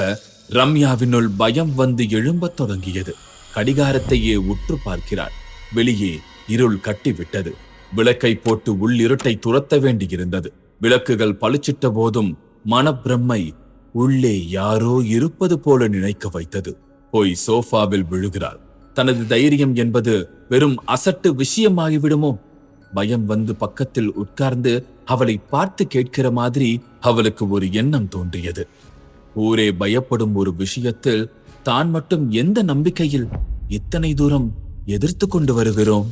ரம்யாவினுள் பயம் வந்து எழும்பத் தொடங்கியது. கடிகாரத்தையே உற்று பார்க்கிறாள். வெளியே இருள் கட்டிவிட்டது. விளக்கை போட்டு உள்ளிருட்டை துரத்த வேண்டியிருந்தது. விளக்குகள் பளிச்சிட்ட போதும் மனப்பிரம்மை உள்ளே யாரோ இருப்பது போல நினைக்க வைத்தது. போய் சோஃபாவில் விழுகிறாள். தனது தைரியம் என்பது வெறும் அசட்டு விஷயமாகிவிடுமோ? பயம் வந்து பக்கத்தில் உட்கார்ந்து அவளை பார்த்து கேட்கிற மாதிரி அவளுக்கு ஒரு எண்ணம் தோன்றியது. ஊரே பயப்படும் ஒரு விஷயத்தில் தான் மட்டும் எந்த நம்பிக்கையில் இத்தனை தூரம் எதிர்த்து கொண்டு வருகிறோம்?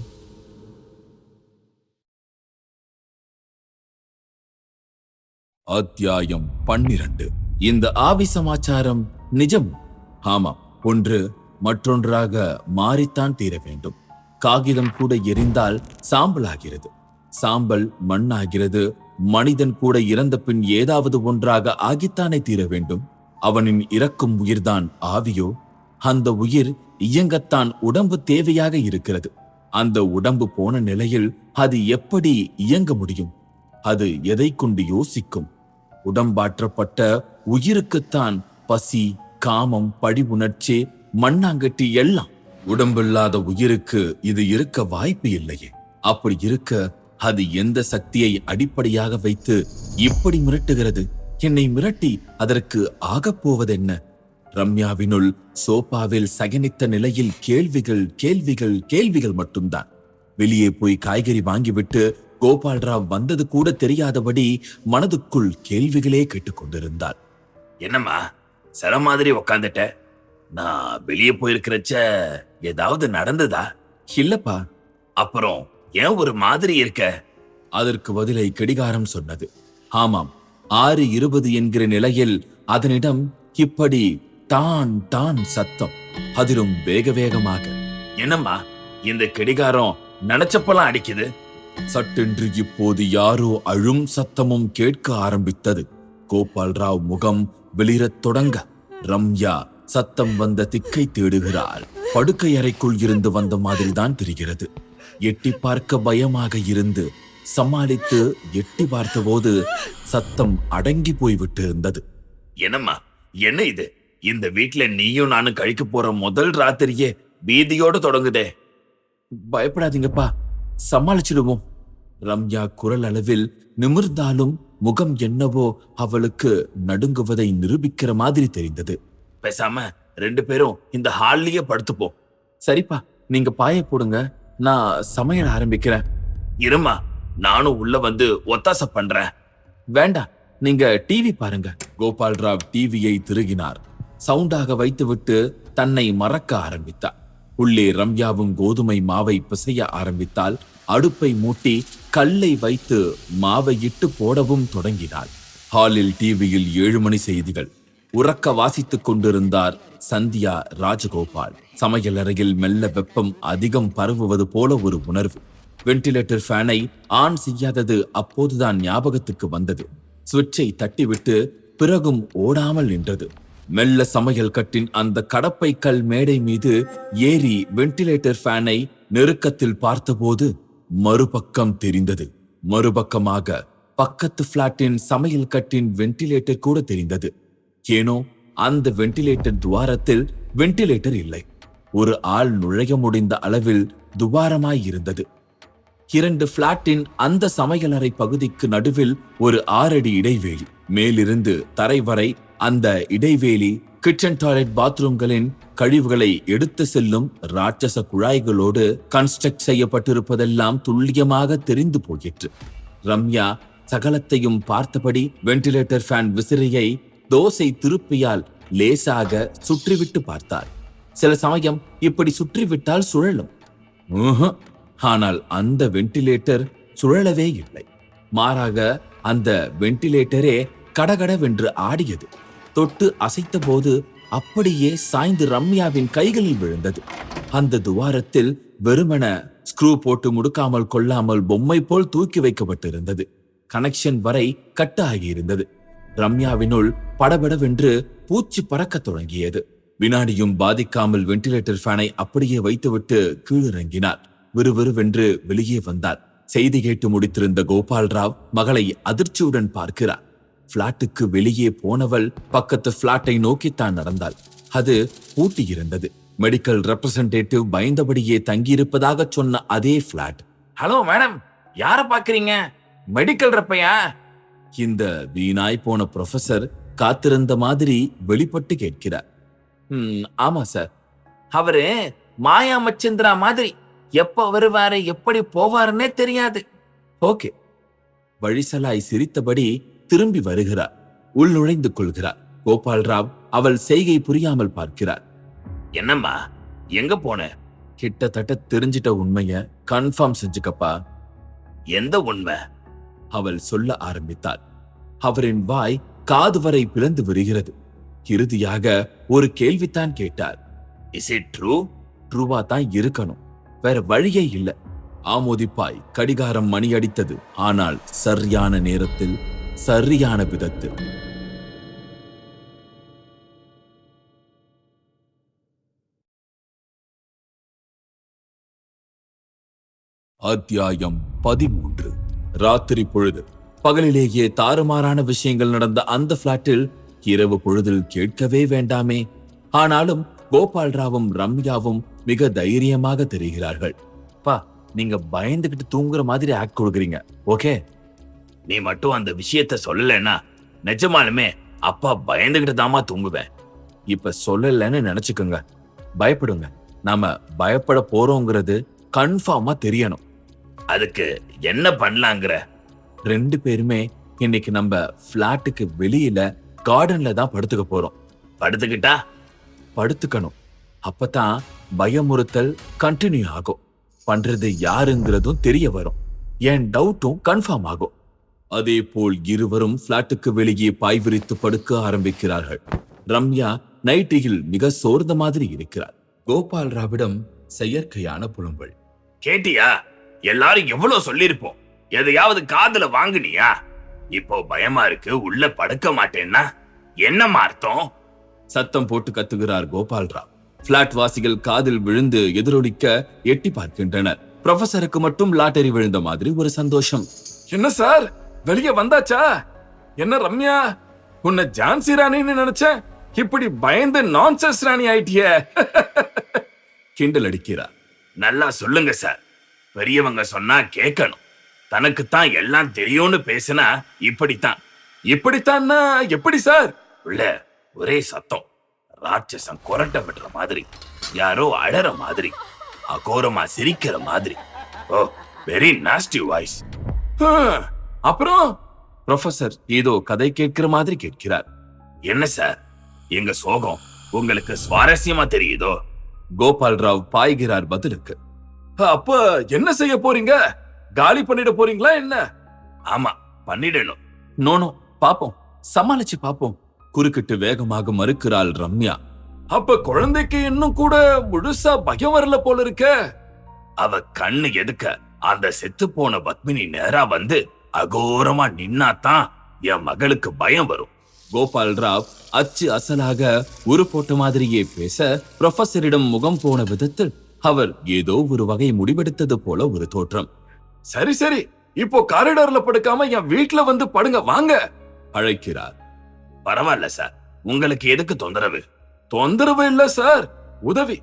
அத்தியாயம் 12. இந்த ஆவி சமாச்சாரம் நிஜம். ஆமாம், ஒன்று மற்றொன்றாக மாறித்தான் தீர வேண்டும். காகிதம் கூட எரிந்தால் சாம்பல் ஆகிறது, சாம்பல் மண்ணாகிறது. மனிதன் கூட இறந்த பின் ஏதாவது ஒன்றாக ஆகித்தானே தீர வேண்டும். அவனின் இறக்கும் உயிர்தான் ஆவியோ? அந்த உயிர் இயங்கத்தான் உடம்பு தேவையாக இருக்கிறது. அந்த உடம்பு போன நிலையில் அது எப்படி இயங்க முடியும்? அது எதை கொண்டு யோசிக்கும்? உடம்பாற்றப்பட்ட உயிருக்குத்தான் பசி, காமம், பழி உணர்ச்சி, மண்ணாங்கட்டி எல்லாம். உடம்பில்லாத உயிருக்கு இது இருக்க வாய்ப்பு இல்லையே. அப்படி இருக்க அது எந்த சக்தியை அடிப்படையாக வைத்து இப்படி மிரட்டுகிறது? என்னை மிரட்டி அதற்கு ஆகப்போவதென்ன? ரம்யாவினுள் சோபாவில் சயனித்த நிலையில் கேள்விகள் கேள்விகள் கேள்விகள் மட்டும்தான். வெளியே போய் காய்கறி வாங்கிவிட்டு கோபால் ராவ் வந்தது கூட தெரியாதபடி மனதுக்குள் கேள்விகளே கேட்டுக்கொண்டிருந்தாள். என்னம்மா சில மாதிரி உக்காந்துட்ட? நான் வெளியே போயிருக்கிறச்ச ஏதாவது நடந்ததா? இல்லப்பா. அப்புறம் ஏன் ஒரு மாதிரி இருக்க? அதற்கு பதிலை கடிகாரம் சொன்னது. ஆமாம், 6:20 என்கிற நிலையில் அதனிடம் இப்படி டான் டான் சத்தம், அதிலும் வேக வேகமாக. என்னம்மா இந்த கடிகாரம் நினைச்சப்பெல்லாம் அடிக்குது? சட்டென்று இப்போது யாரோ அழும் சத்தமும் கேட்க ஆரம்பித்தது. கோபால் ராவ் முகம் வெளிரத் தொடங்க ரம்யா சத்தம் வந்த திக்கை தேடுகிறாள். படுக்கை அறைக்குள் இருந்து வந்த மாதிரிதான் தெரிகிறது. எட்டி பார்க்க பயமாக இருந்து சமாளித்து எட்டி பார்த்தபோது சத்தம் அடங்கி போய்விட்டு இருந்தது. என்னம்மா என்ன இது? இந்த வீட்டுல நீயும் நானும் கழிக்க போற முதல் ராத்திரியே பீதியோட தொடங்குதே. பயப்படாதீங்கப்பா, சமாளிச்சிடுவோம். ரம்யா குரல் அளவில் நிமிர்ந்தாலும் முகம் என்னவோ அவளுக்கு நடுங்குவதை நிரூபிக்கிற மாதிரி தெரிந்தது. பேசாம 2 பேரும் இந்த ஹால்லயே படுத்துப்போம். சரிப்பா, நீங்க பாய போடுங்க, நான் சமையல் ஆரம்பிக்கிறேன். இருமா, நானும் உள்ள வந்து ஒத்தாசை பண்றேன். வேண்டாம், நீங்க டிவி பாருங்க. கோபால் ராவ் டிவியை திருகினார். சவுண்டாக வைத்துவிட்டு தன்னை மறக்க ஆரம்பித்தார். உள்ளே ரம்யாவும் கோதுமை மாவை பிசைய ஆரம்பித்தால் அடுப்பை மூட்டி கல்லை வைத்து மாவை இட்டு போடவும் தொடங்கினாள். ஹாலில் டிவியில் 7 மணி செய்திகள். உறக்க வாசித்துக் கொண்டிருந்தார் சந்தியா ராஜகோபால். சமையல் அறையில் மெல்ல வெப்பம் அதிகம் பரவுவது போல ஒரு உணர்வு. வென்டிலேட்டர் ஃபேனை ஆன் செய்யாதது அப்போதுதான் ஞாபகத்துக்கு வந்தது. சுவிட்சை தட்டிவிட்டு பிறகும் ஓடாமல் நின்றது. மெல்ல சமையல் கட்டின் அந்த கடப்பை கல் மேடை மீது ஏறி வென்டிலேட்டர் ஃபேனை நெருக்கத்தில் பார்த்தபோது மறுபக்கம் தெரிந்தது. மறுபக்கமாக பக்கத்து பிளாட்டின் சமையல் கட்டின் வென்டிலேட்டர் கூட தெரிந்தது. ஏனோ அந்த வென்டிலேட்டர் துவாரத்தில் வென்டிலேட்டர் இல்லை. ஒரு ஆள் நுழைய முடிந்த அளவில் துவாரமாய் இருந்தது. 2 பிளாட்டின் அந்த சமையலறை பகுதிக்கு நடுவில் ஒரு 6 அடி இடைவேளி. மேலிருந்து தரை வரை அந்த இடைவேளி கிச்சன் டாய்லெட் பாத்ரூம்களின் கழிவுகளை எடுத்து செல்லும் ராட்சச குழாய்களோடு கன்ஸ்ட்ரக்ட் செய்யப்பட்டிருப்பதெல்லாம் துல்லியமாக தெரிந்து போயிற்று. ரம்யா சகலத்தையும் பார்த்தபடி வென்டிலேட்டர் ஃபேன் விசிறியை தோசை திருப்பியால் லேசாக சுற்றிவிட்டு பார்த்தார். சில சமயம் இப்படி சுற்றிவிட்டால் சுழலும். ஆனால் அந்த வென்டிலேட்டர் சுழலவே இல்லை. மாறாக அந்த வென்டிலேட்டரே கடகடவென்று ஆடியது. தொட்டு அசைத்த போது அப்படியே சாய்ந்து ரம்யாவின் கைகளில் விழுந்தது. அந்த துவாரத்தில் வெறுமன ஸ்க்ரூ போட்டு முடுக்காமல் கொள்ளாமல் பொம்மை போல் தூக்கி வைக்கப்பட்டிருந்தது. கனெக்ஷன் வரை கட் ஆகியிருந்தது. ரம்யாவினுள் படபடவென்று பூச்சி பறக்க தொடங்கியது. வினாடியும் பாதிக்காமல் வென்டிலேட்டர் ஃபேனை அப்படியே வைத்துவிட்டு கீழிறங்கினார். விறுவிறுவென்று வெளியே வந்தார். செய்தி கேட்டு முடித்திருந்த கோபால் ராவ் மகளை அதிர்ச்சியுடன் பார்க்கிறார். பிளாட்டுக்கு வெளியே போனவள் பக்கத்து பிளாட்டை நோக்கித்தான் நடந்தாள். அது பூட்டியிருந்தது. மெடிக்கல் ரெப்ரசன்டேட்டிவ் பயந்தபடியே தங்கியிருப்பதாக சொன்ன அதே பிளாட். ஹலோ மேடம், யார பாக்குறீங்க? மெடிக்கல் ரெப்பையா? இந்த வீணாய் போன ப்ரொஃபசர் காத்திருந்த மாதிரி வெளிப்பட்டு கேட்கிறார். ஆமா சார். அவரு மாயா மச்சந்திரா மாதிரி எப்ப வருவாரு எப்படி போவாருன்னே தெரியாது. ஓகே. வழிசலாய் சிரித்தபடி திரும்பி வருகிறார். உள் நுழைந்து கொள்கிறார். கோபால் ராவ் அவள் செய்கை புரியாமல் பார்க்கிறார். என்னம்மா, எங்க போன? கிட்டத்தட்ட தெரிஞ்சிட்ட உண்மைய கன்ஃபார்ம் செஞ்சுக்கப்பா. எந்த உண்மை? அவள் சொல்ல ஆரம்பித்தாள். அவரின் வாய் காது வரை பிளந்து வருகிறது. இறுதியாக ஒரு கேள்வித்தான் கேட்டார். Is it true? ட்ரூவா தான் இருக்கணும், வேற வழியே இல்ல. ஆமோதிப்பாய் கடிகாரம் மணி அடித்தது. ஆனால் சரியான நேரத்தில், சரியான விதத்தில். அத்தியாயம் 13. ராத்திரி பொழுது. பகலிலேயே தாறுமாறான விஷயங்கள் நடந்த அந்த பிளாட்டில் இரவு பொழுதில் கேட்கவே வேண்டாமே. ஆனாலும் கோபால் ராவும் ரம்யாவும் மிக தைரியமாக தெரிகிறார்கள். பா, நீங்க பயந்துகிட்டு தூங்குற மாதிரி ஆக்ட் கொடுக்குறீங்க. ஓகே, நீ மட்டும் அந்த விஷயத்த சொல்லலைன்னா நிஜமாலுமே அப்பா பயந்துகிட்டு தாமா தூங்குவேன். இப்ப சொல்லலன்னு நினைச்சுக்கோங்க. பயப்படுங்க. நாம பயப்பட போறோங்கிறது கன்ஃபார்மா தெரியணும். அதுக்கு என்ன பண்ணலாங்கிற? 2 பேருமே இன்னைக்கு நம்ம பிளாட்டுக்கு வெளியில கார்டன்ல தான் படுத்துக்க போறோம். படுத்துக்கிட்டா? படுத்துக்கணும். அப்பதான் பயமுறுத்தல் கண்டினியூ ஆகும். பண்றது யாருங்கிறதும் தெரிய வரும். என் டவுட்டும் கன்ஃபார்ம் ஆகும். அதே போல் இருவரும் பிளாட்டுக்கு வெளியே பாய் விரித்து படுக்க ஆரம்பிக்கிறார்கள். ரம்யா நைட்டியில் மிக சோர்ந்த மாதிரி இருக்கிறார். கோபால் ராவிடம் செயற்கையான புலம்பல். கேட்டியா? எல்லாரும் எவ்வளவு சொல்லிருப்போம், எதையாவது காதுல வாங்குனியா? இப்போ பயமா இருக்கு, உள்ள படுக்க மாட்டேன்னா என்னமா அர்த்தம்? சத்தம் போட்டு கத்துகிறார் கோபால் ராவ். பிளாட் வாசிகள் காதில் விழுந்து எதிரொலிக்க எட்டி பார்க்கின்றனர். ப்ரொஃபசருக்கு மட்டும் லாட்டரி விழுந்த மாதிரி ஒரு சந்தோஷம். என்ன சார், வெளியே வந்தாச்சா? என்ன ரம்யா, உன்னை ஜான்சி ராணின்னு நினைச்சேன், இப்படி பயந்து நான்சென்ஸ் ராணி ஆயிட்டிய. கிண்டல் அடிக்கிறார். நல்லா சொல்லுங்க சார். பெரியவங்க சொன்னா கேட்கணும். தனக்குத்தான் எல்லாம் தெரியும்னு பேசினா இப்படித்தான். இப்படித்தான்னா எப்படி சார்? உள்ள ஒரே சத்தம். ராட்சசம் கொரட்டை விடுற மாதிரி, யாரோ அழற மாதிரி, அகோரமா சிரிக்கிற மாதிரி. ஓ, வெரி நாஸ்டி வாய்ஸ். அப்புறம் ப்ரொஃபசர் ஏதோ கதை கேட்கிற மாதிரி கேட்கிறார். என்ன சார், எங்க சோகம் உங்களுக்கு சுவாரஸ்யமா தெரியுதோ? கோபால் ராவ் பாய்கிறார் பதிலுக்கு. அப்ப என்ன செய்ய போறீங்க? காலி பண்ணிட போறீங்களா என்ன? ஆமா, பண்ணிடணும். நோனோ, பாப்போம், சமாளிச்சு பாப்போம். குறுக்கிட்டு வேகமாக மறுக்கிறாள் ரம்யா. அப்ப குழந்தைக்கு இன்னும் கூட முழுசா பயம் வரல போல இருக்க. அவ கண்ணு எதுக்க அந்த செத்து போன பத்மினி நேரா வந்து அகோரமா நின்னாதான் என் மகளுக்கு பயம் வரும். கோபால் ராவ் அச்சு அசலாக உரு போட்ட மாதிரியே பேச, ப்ரொஃபசரிடம் முகம் போன விதத்தில் அவர் ஏதோ ஒரு வகை முடிவெடுத்தது போல ஒரு தோற்றம். சரி சரி, இப்போ காரிடார்ல படுக்காம என் வீட்ல வந்து படுங்க வாங்க அழைக்கிறார். பரவாயில்ல சார், உங்களுக்கு எதுக்கு தொந்தரவு? தொந்தரவு இல்ல சார், உதவி.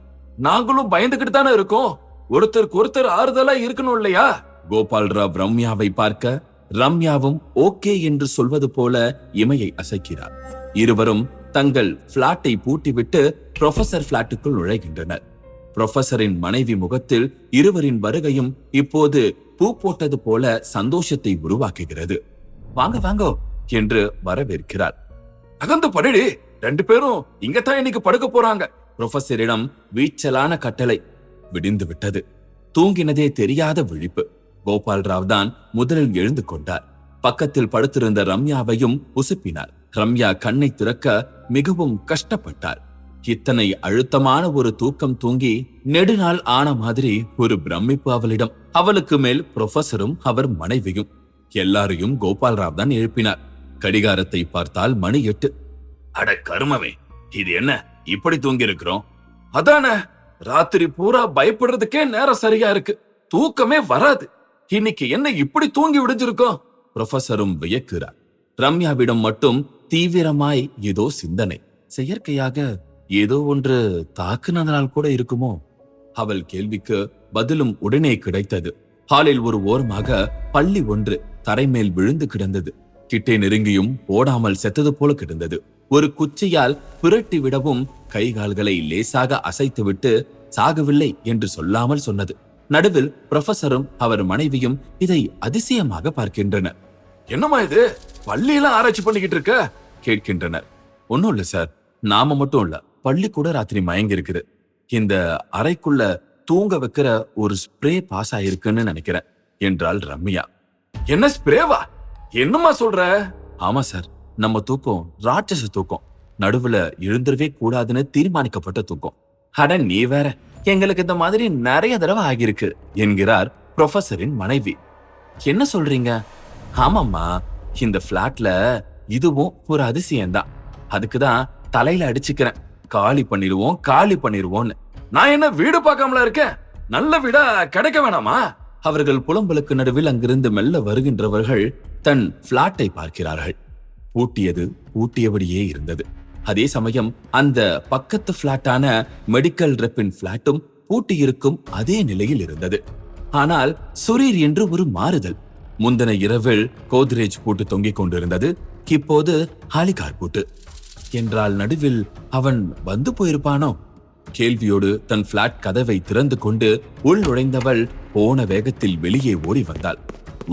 நாங்களும் பயந்துகிட்டு தானே இருக்கோம். ஒருத்தருக்கு ஒருத்தர் ஆறுதலா இருக்கணும் இல்லையா? கோபால் ராவ் ரம்யாவை பார்க்க, ரம்யாவும் ஓகே என்று சொல்வது போல இமையை அசைக்கிறார். இருவரும் தங்கள் பிளாட்டை பூட்டிவிட்டு ப்ரொஃபசர் பிளாட்டுக்குள் நுழைகின்றனர். ப்ரொஃபசரின் மனைவி முகத்தில் இருவரின் வருகையும் இப்போது பூ போட்டது போல சந்தோஷத்தை உருவாக்குகிறது. வாங்க வாங்கோ என்று வரவேற்கிறார். அகந்து படுடி, 2 பேரும் இங்கதான் இன்னைக்கு படுக்க போறாங்க. ப்ரொஃபசரிடம் வீச்சலான கட்டளை. விடிந்து விட்டது. தூங்கினதே தெரியாத விழிப்பு. கோபால் ராவ் தான் முதலில் எழுந்து கொண்டார். பக்கத்தில் படுத்திருந்த ரம்யாவையும் உசுப்பினார். ரம்யா கண்ணை திறக்க மிகவும் கஷ்டப்பட்டார். இத்தனை அழுத்தமான ஒரு தூக்கம் தூங்கி நெடுநாள் ஆன மாதிரி ஒரு பிரமிப்பு அவளிடம். அவளுக்கு மேல் ப்ரொஃபசரும் அவர் மனைவியும். எல்லாரையும் கோபால் ராவ் தான் எழுப்பினார். கடிகாரத்தை பார்த்தால் மணி 8. அட கருமமே, இது என்ன இப்படி தூங்கி இருக்கிறோம்? அதானே, ராத்திரி பூரா பயப்படுறதுக்கே நேரம் சரியா இருக்கு. தூக்கமே வராது. இன்னைக்கு என்ன இப்படி தூங்கி விடிஞ்சிருக்கோம்? ப்ரொஃபசரும் வியக்கிறார். ரம்யாவிடம் மட்டும் தீவிரமாய் ஏதோ சிந்தனை. செயற்கையாக ஏதோ ஒன்று தாக்குனதனால் கூட இருக்குமோ? அவள் கேள்விக்கு பதிலும் உடனே கிடைத்தது. ஹாலில் ஒரு ஓரமாக பள்ளி ஒன்று தரைமேல் விழுந்து கிடந்தது. கிட்டே நெருங்கியும் ஓடாமல் செத்தது போல கிடந்தது. ஒரு குச்சியால் புரட்டி விடவும் கைகால்களை லேசாக அசைத்துவிட்டு சாகவில்லை என்று சொல்லாமல் சொன்னது. நடுவில் ப்ரொஃபசரும் அவர் மனைவியும் இதை அதிசயமாக பார்க்கின்றனர். என்னம்மா இது, பள்ளியெல்லாம் ஆராய்ச்சி பண்ணிக்கிட்டு இருக்க? கேட்கின்றனர். ஒன்னும் இல்ல சார், நாம மட்டும் இல்ல, பள்ளி கூட ராத்திரி மயங்கி இருக்குது. இந்த அறைக்குள்ள தூங்க வைக்கிற ஒரு ஸ்ப்ரே பாஸ் ஆயிருக்குன்னு நினைக்கிறேன் என்றாள் ரம்யா. என்ன ஸ்ப்ரேவா? என்னம்மா சொல்ற? ஆமா சார், நம்ம தூக்கம் ராட்சச தூக்கம். நடுவுல எழுந்திரவே கூடாதுன்னு தீர்மானிக்கப்பட்ட தூக்கம். அட நீ வேற, எங்களுக்கு இந்த மாதிரி நிறைய தடவை ஆகியிருக்கு என்கிறார் ப்ரொஃபசரின் மனைவி. என்ன சொல்றீங்க? ஆமாம்மா, இந்த பிளாட்ல இதுவும் ஒரு அதிசயம்தான். அதுக்குதான் தலையில அடிச்சுக்கிறேன், காலி பண்ணிடுவோம்னு. நான் என்ன வீடு பார்க்காமல இருக்கேன்? நல்ல வீடா கிடைக்க வேணாமா? அவர்கள் புலம்பலுக்கு நடுவில் அங்கிருந்து மெல்ல வருகின்றவர்கள் தன் பிளாட்டை பார்க்கிறார்கள். பூட்டியபடியே இருந்தது. அதே சமயம் அந்த பக்கத்து பிளாட்டான மெடிக்கல் ரெப்பின் பிளாட்டும் பூட்டியிருக்கும் அதே நிலையில் இருந்தது. ஆனால் சுரீர் என்று ஒரு மாறுதல். முந்தின இரவில் கோத்ரேஜ் பூட்டு தொங்கிக் கொண்டிருந்தது, இப்போது ஹாலிகார் பூட்டு. என்றால் நடுவில் அவன் வந்து போயிருப்பானோ? கேள்வியோடு தன் பிளாட் கதவை திறந்து கொண்டு உள் நுழைந்தவள் போன வேகத்தில் வெளியே ஓடி வந்தாள்.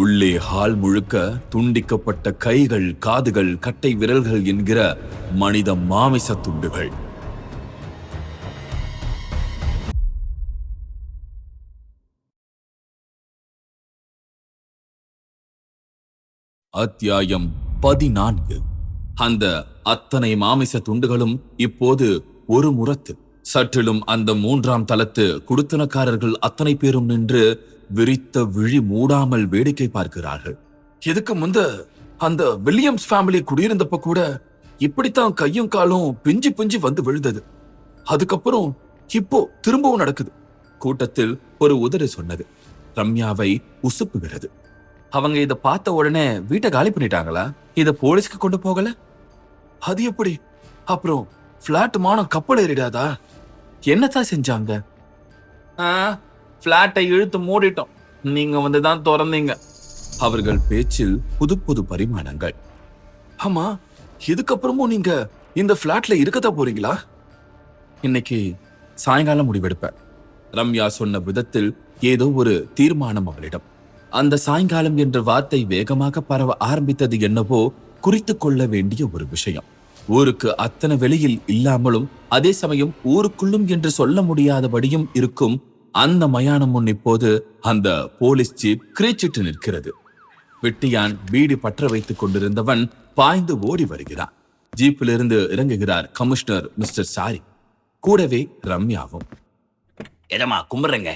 உள்ளே ஹால் முழுக்க துண்டிக்கப்பட்ட கைகள், காதுகள், கட்டை விரல்கள் என்கிற மனித மாமிச துண்டுகள். அத்தியாயம் 14. அந்த அத்தனை மாமிச துண்டுகளும் இப்போது ஒரு முறத்து. சற்றிலும் அந்த 3ஆம் தளத்து குடுத்தனக்காரர்கள் அத்தனை பேரும் நின்று விரித்த விழி மூடாமல் வேடிக்கை பார்க்கிறார்கள். இதுக்கு முந்த அந்த வில்லியம்ஸ் ஃபேமிலி குடியிருந்தப்ப கூட இப்படித்தான் கையும் காலும் பிஞ்சு பிஞ்சு வந்து விழுந்தது. அதுக்கப்புறம் இப்போ திரும்பவும் நடக்குது. கூட்டத்தில் ஒரு உதறு சொன்னது. ரம்யாவை உசுப்புகிறது. அவங்க இத பார்த்த உடனே வீட்டை காலி பண்ணிட்டாங்களா? இத போலீஸ்க்கு கொண்டு போகல? அது எப்படி? அப்புறம் பிளாட் மானம் கப்பல் ஏறிடாதா? என்னத்தான் செஞ்சாங்க? பிளாட்டை இழுத்து மூடிட்டோம், நீங்க வந்து தான் திறந்தீங்க. அவர்கள் பேச்சில் புது புது பரிமாணங்கள். ஆமா, இதுக்கப்புறமும் நீங்க இந்த பிளாட்ல இருக்கத்தான் போறீங்களா? இன்னைக்கு சாயங்காலம் முடிவெடுப்பேன். ரம்யா சொன்ன விதத்தில் ஏதோ ஒரு தீர்மானம் அவளிடம். அந்த சாயங்காலம் என்ற வார்த்தை வேகமாக பரவ ஆரம்பித்தது. என்னவோ குறித்து கொள்ள வேண்டிய ஒரு விஷயம். ஊருக்கு அத்தனை வெளியில் இல்லாமலும் அதே சமயம் ஊருக்குள்ளும் என்று சொல்ல முடியாதபடியும் இருக்கும் அந்த மயானம் முன் இப்போது அந்த போலீஸ் ஜீப் கிரீச்சிட்டு நிற்கிறது. வெட்டியான் பீடி பற்ற வைத்துக் கொண்டிருந்தவன் பாய்ந்து ஓடி வருகிறான். ஜீப்பிலிருந்து இறங்குகிறார் கமிஷனர் மிஸ்டர் சாரி. கூடவே ரம்யாவும். எஜமா கும்பிடுறேங்க.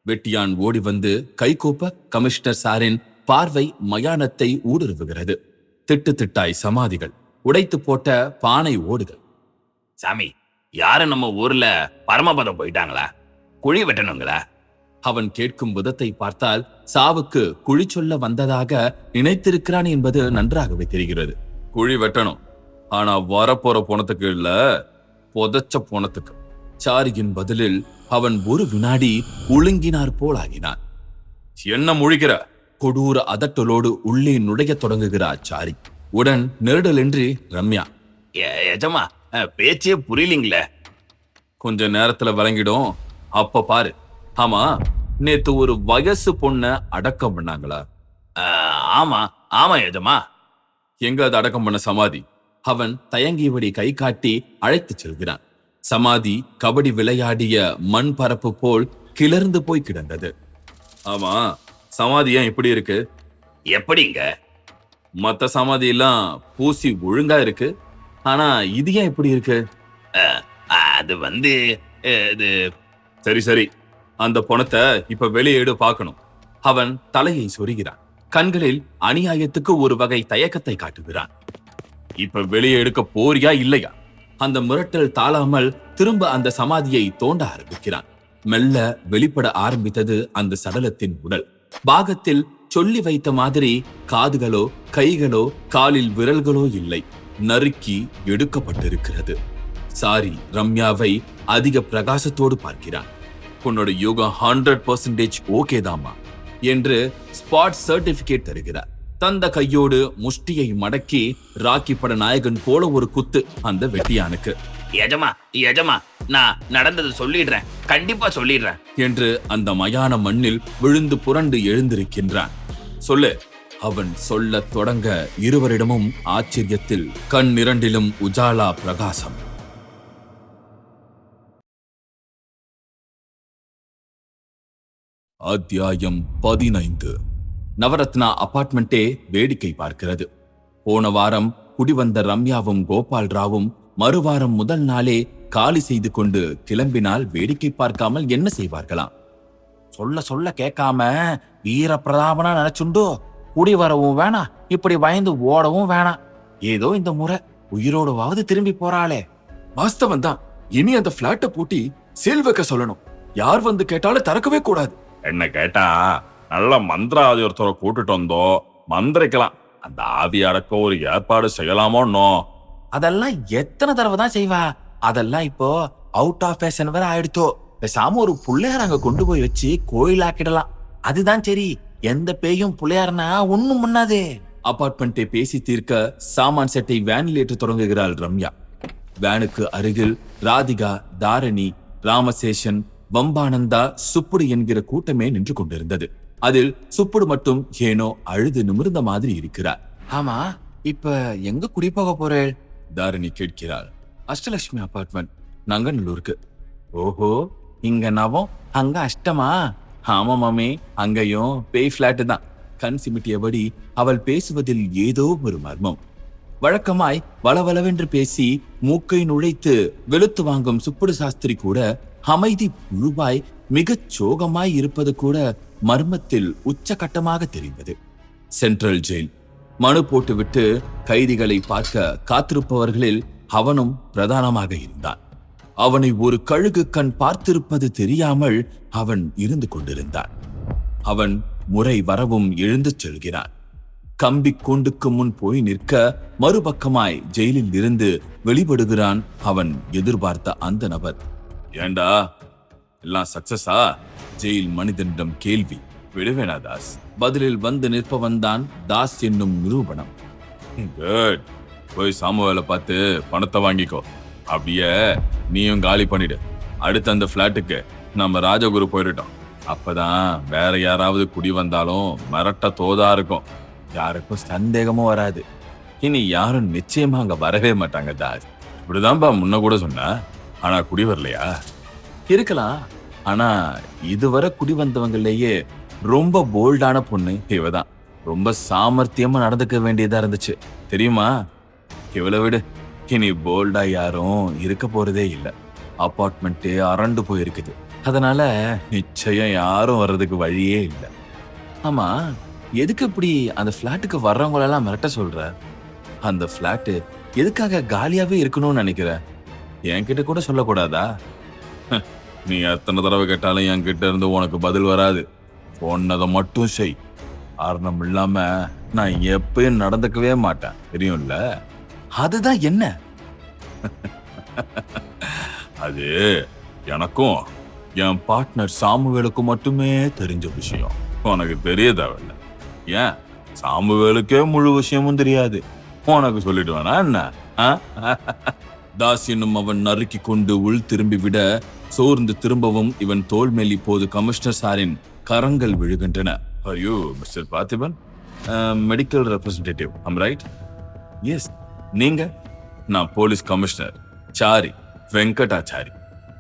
வெட்டியான் ஓடி வந்து கைகூப்ப கமிஷனர் சாரின் பார்வை மயானத்தை ஊடுருவுகிறது. திட்டு திட்டாய் சமாதிகள், உடைத்து போட்ட பானை ஓடுகள். சாமி, யாரும் நம்ம ஊர்ல பரமபதம் போயிட்டாங்களா? குழி வெட்டணுங்களா? அவன் கேட்கும் விதத்தை பார்த்தால் சாவுக்கு குழி சொல்ல வந்ததாக நினைத்திருக்கிறான் என்பது நன்றாகவே தெரிகிறது. குழி வெட்டணும், ஆனா வரப்போற போனத்துக்கு இல்ல, புதைச்ச போனத்துக்கு. சாரியின் பதிலில் அவன் ஒரு வினாடி உழுங்கினார் போல் ஆகினான். என்ன முழிக்கிற? கொடூர அதட்டலோடு உள்ளே நுழைய தொடங்குகிறார் சாரி. உடன் நெருடலின்றி ரம்யா. எஜமா, பேச்சே புரியலீங்களே. கொஞ்ச நேரத்துல விளங்கிடும், அப்ப பாரு. ஆமா, நேத்து ஒரு வயசு பொண்ண அடக்கம் பண்ணாங்களா? ஆமா ஆமா எஜமா. எங்க அது அடக்கம் பண்ண சமாதி? அவன் தயங்கியபடி கை காட்டி அழைத்து செல்கிறான். சமாதி கபடி விளையாடிய மண் பரப்பு போல் கிளர்ந்து போய் கிடந்தது. ஆமா, சமாதி ஏன் இப்படி இருக்கு? எப்படிங்க? மத்த சமாதி எல்லாம் பூசி ஒழுங்கா இருக்கு, ஆனா இது ஏன் இப்படி இருக்கு? அது வந்து இது. சரி சரி, அந்த பணத்தை இப்ப வெளியே எடு பார்க்கணும். அவன் தலையை சொருகிறான். கண்களில் அநியாயத்துக்கு ஒரு வகை தயக்கத்தை காட்டுகிறான். இப்ப வெளியே எடுக்க போறியா இல்லையா? அந்த மிரட்டல் தாளாமல் திரும்ப அந்த சமாதியை தோண்ட ஆரம்பிக்கிறான். மெல்ல வெளிப்பட ஆரம்பித்தது அந்த சடலத்தின் உடல். பாகத்தில் சொல்லி வைத்த மாதிரி காதுகளோ கைகளோ காலில் விரல்களோ இல்லை, நறுக்கி எடுக்கப்பட்டிருக்கிறது. சாரி ரம்யாவை அதிக பிரகாசத்தோடு பார்க்கிறான். உன்னோட யோகா 100% ஓகே தாமா என்று ஸ்பாட் சர்டிபிகேட் தருகிறார். தந்த கையோடு முஷ்டியை மடக்கி ராக்கி பட நாயகன் போல ஒரு குத்து அந்த வெட்டியானுக்கு. எஜமா எஜமா, நான் நடந்தது சொல்லிடுறேன், கண்டிப்பா சொல்லிடுறேன் என்று அந்த மயான மண்ணில் விழுந்து புரண்டு எழுந்திருக்கின்றான். சொல்லு. அவன் சொல்ல தொடங்க இருவரிடமும் ஆச்சரியத்தில் கண் இரண்டிலும் உஜாலா பிரகாசம். அத்தியாயம் 15. நவரத்னா அபார்ட்மெண்டே வேடிக்கை பார்க்கிறது. போன வாரம் குடிவந்த ரம்யாவும் கோபால் ராவும் மறுவாரம் முதல் நாளே காலி செய்து கொண்டு கிளம்பினால் வேடிக்கை பார்க்காமல் என்ன செய்வார்களாம்? சொல்ல சொல்ல கேட்காம வீர பிரதாபனா நினைச்சுண்டோ குடி வரவும் வேணாம், இப்படி பயந்து ஓடவும் வேணாம். ஏதோ இந்த முறை உயிரோடுவாவது திரும்பி போறாளே. வாஸ்தவன் தான். இனி அந்த பிளாட்டை பூட்டி சீல் வைக்க சொல்லணும். யார் வந்து கேட்டாலும் திறக்கவே கூடாது. என்ன கேட்டா, நல்ல மந்திர ஆதி ஒருத்தரை கூட்டிட்டு வந்தோம், மந்திரிக்கலாம். அந்த ஆவி அடக்க ஒரு ஏற்பாடு செய்யலாமோன்னோ. அதெல்லாம் எத்தனை தடவை தான் செய்வா? அதெல்லாம் இப்போ அவுட் ஆஃப் ஃபேஷன் வேற ஆயிடுத்தோ. பேசாம ஒரு புள்ளையார் அங்க கொண்டு போய் வச்சு கோயிலாக்கிடலாம். அதுதான் சரி. எந்த பேயும் புள்ளையார்னா ஒண்ணும் பண்ணாதே. அபார்ட்மெண்டை பேசி தீர்க்க சாமான் செட்டை வேனில் ஏற்ற தொடங்குகிறாள் ரம்யா. வேனுக்கு அருகில் ராதிகா, தாரணி, ராமசேஷன், வம்பானந்தா, சுப்புடு என்கிற கூட்டமே நின்று கொண்டிருந்தது. அதில் சுப்புடு மட்டும் ஏனோ அழுது நிமிர்ந்த மாதிரி இருக்கிறார். ஆமா, இப்ப எங்க குடி போக போறேள்? தாரணி கேட்கிறாள். அஷ்டலட்சுமி அபார்ட்மெண்ட், நங்கநல்லூருக்கு. ஓஹோ, இங்க நவம், அங்க அஷ்டமா? ஆமா மாமே, அங்கேயும் பேய் பிளாட் தான். கண் சிமிட்டியபடி அவள் பேசுவதில் ஏதோ ஒரு மர்மம். வழக்கமாய் வளவளவென்று பேசி மூக்கை நுழைத்து வெளுத்து வாங்கும் சுப்புடு சாஸ்திரி கூட அமைதி புழுவாய் மிகச் சோகமாய் இருப்பது கூட மர்மத்தில் உச்சகட்டமாக தெரிந்தது. சென்ட்ரல் ஜெயில் மனு போட்டுவிட்டு கைதிகளை பார்க்க காத்திருப்பவர்களில் அவனும் பிரதானமாக இருந்தான். அவனை ஒரு கழுகு கண் பார்த்திருப்பது தெரியாமல் அவன் இருந்து கொண்டிருந்தான். அவன் முறை வரவும் எழுந்து செல்கிறான். கம்பி கூண்டுக்கு முன் போய் நிற்க மறுபக்கமாய் ஜெயிலில் இருந்து வெளிப்படுகிறான் அவன் எதிர்பார்த்த அந்த நபர். ஏண்டா, எல்லாம் சக்சஸா? ஜெயில் மனிதனிடம் கேள்வி. விடுவேனா தாஸ்? பதிலில் வந்து நிற்பவன் தான் தாஸ் என்னும் நிரூபணம். குட். போய் சாமுவேலை பார்த்து பணத்தை வாங்கிக்கோ. அப்படியே நீயும் காலி பண்ணிடு. அடுத்து அந்த ஃபிளாட்டுக்கு நம்ம ராஜகுரு போயிட்டோம். அப்பதான் வேற யாராவது குடி வந்தாலும் மிரட்ட தோதா இருக்கும். யாருக்கும் சந்தேகமும் வராது. இனி யாரும் நிச்சயமா அங்க வரவே மாட்டாங்க தாஸ். இப்படிதான்ப்பா முன்ன கூட சொன்ன. ஆனா குடி வரலையா? இருக்கலாம். ஆனா இதுவரை குடி வந்தவங்களையே ரொம்ப போல்டான பொண்ணு இவதான். ரொம்ப சாமர்த்தியமா நடந்துக்க வேண்டியதா இருந்துச்சு தெரியுமா? இவளை விடு. இனி போல்டா யாரும் இருக்க போறதே இல்லை. அபார்ட்மெண்ட்டே அரண்டு போயிருக்குது. அதனால நிச்சயம் யாரும் வர்றதுக்கு வழியே இல்லை. ஆமா, எதுக்கு இப்படி அந்த பிளாட்டுக்கு வர்றவங்களெல்லாம் மிரட்ட சொல்ற? அந்த பிளாட்டு எதுக்காக காலியாவே இருக்கணும்னு நினைக்கிற? என்கிட்ட கூட சொல்லக்கூடாதா? நீ எத்தனை தடவை கேட்டாலும் என்கிட்ட இருந்து உனக்கு பதில் வராது. சொன்னதை மட்டும் செய். காரணம் இல்லாம நான் எப்பயும் நடந்துக்கவே மாட்டேன், தெரியும்ல? அதுதான் என்ன? அது எனக்கும் என் பார்ட்னர் சாமுவேலுக்கும் மட்டுமே தெரிஞ்ச விஷயம். உனக்கு தெரிய தேவையில்ல. ஏன், சாமுவேலுக்கே முழு விஷயமும் தெரியாது. உனக்கு சொல்லிட்டு வேணா என்ன? தாஸ் என்னும் அவன் நறுக்கி கொண்டு உள் திரும்பி விட சோர்ந்து திரும்பவும் இவன் தோள் மேல் இப்போது கமிஷனர் சாரின் கரங்கள் விழுகின்றன. Are you Mr. Parthiban? Medical representative, am right? Yes. நீங்க? நான் போலீஸ் கமிஷனர் சாரி, வெங்கடாச்சாரி.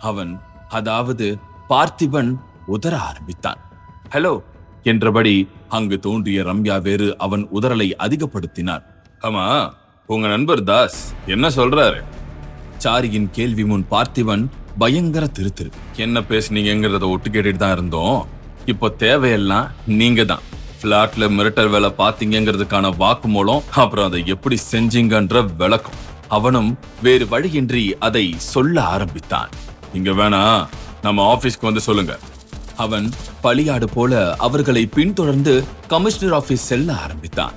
அவன், அதாவது பார்த்திபன், உதற ஆரம்பித்தான். ஹலோ என்றபடி அங்கு தோன்றிய ரம்யா வேறு அவன் உதறலை அதிகப்படுத்தினார். ஆமா, உங்க நண்பர் தாஸ் என்ன சொல்றாரு? சாரியின் கேள்வி முன் பார்த்திபன் பயங்கர திருத்திரு. என்ன பேசுனீங்கிறத ஒட்டு கேட்டுட்டு தான் இருந்தோம். இப்போ தேவையெல்லாம் நீங்க தான். பிளாட்ல மிரட்டல் வேலை பாத்தீங்கிறதுக்கான வாக்குமூலம், அப்புறம் அதை எப்படி செஞ்சீங்கன்ற விளக்கம். அவனும் வேறு வழியின்றி அதை சொல்ல ஆரம்பித்தான். இங்க வேணா, நம்ம ஆபீஸ்க்கு வந்து சொல்லுங்க. அவன் பலியாடு போல அவர்களை பின்தொடர்ந்து கமிஷனர் ஆபீஸ் செல்ல ஆரம்பித்தான்.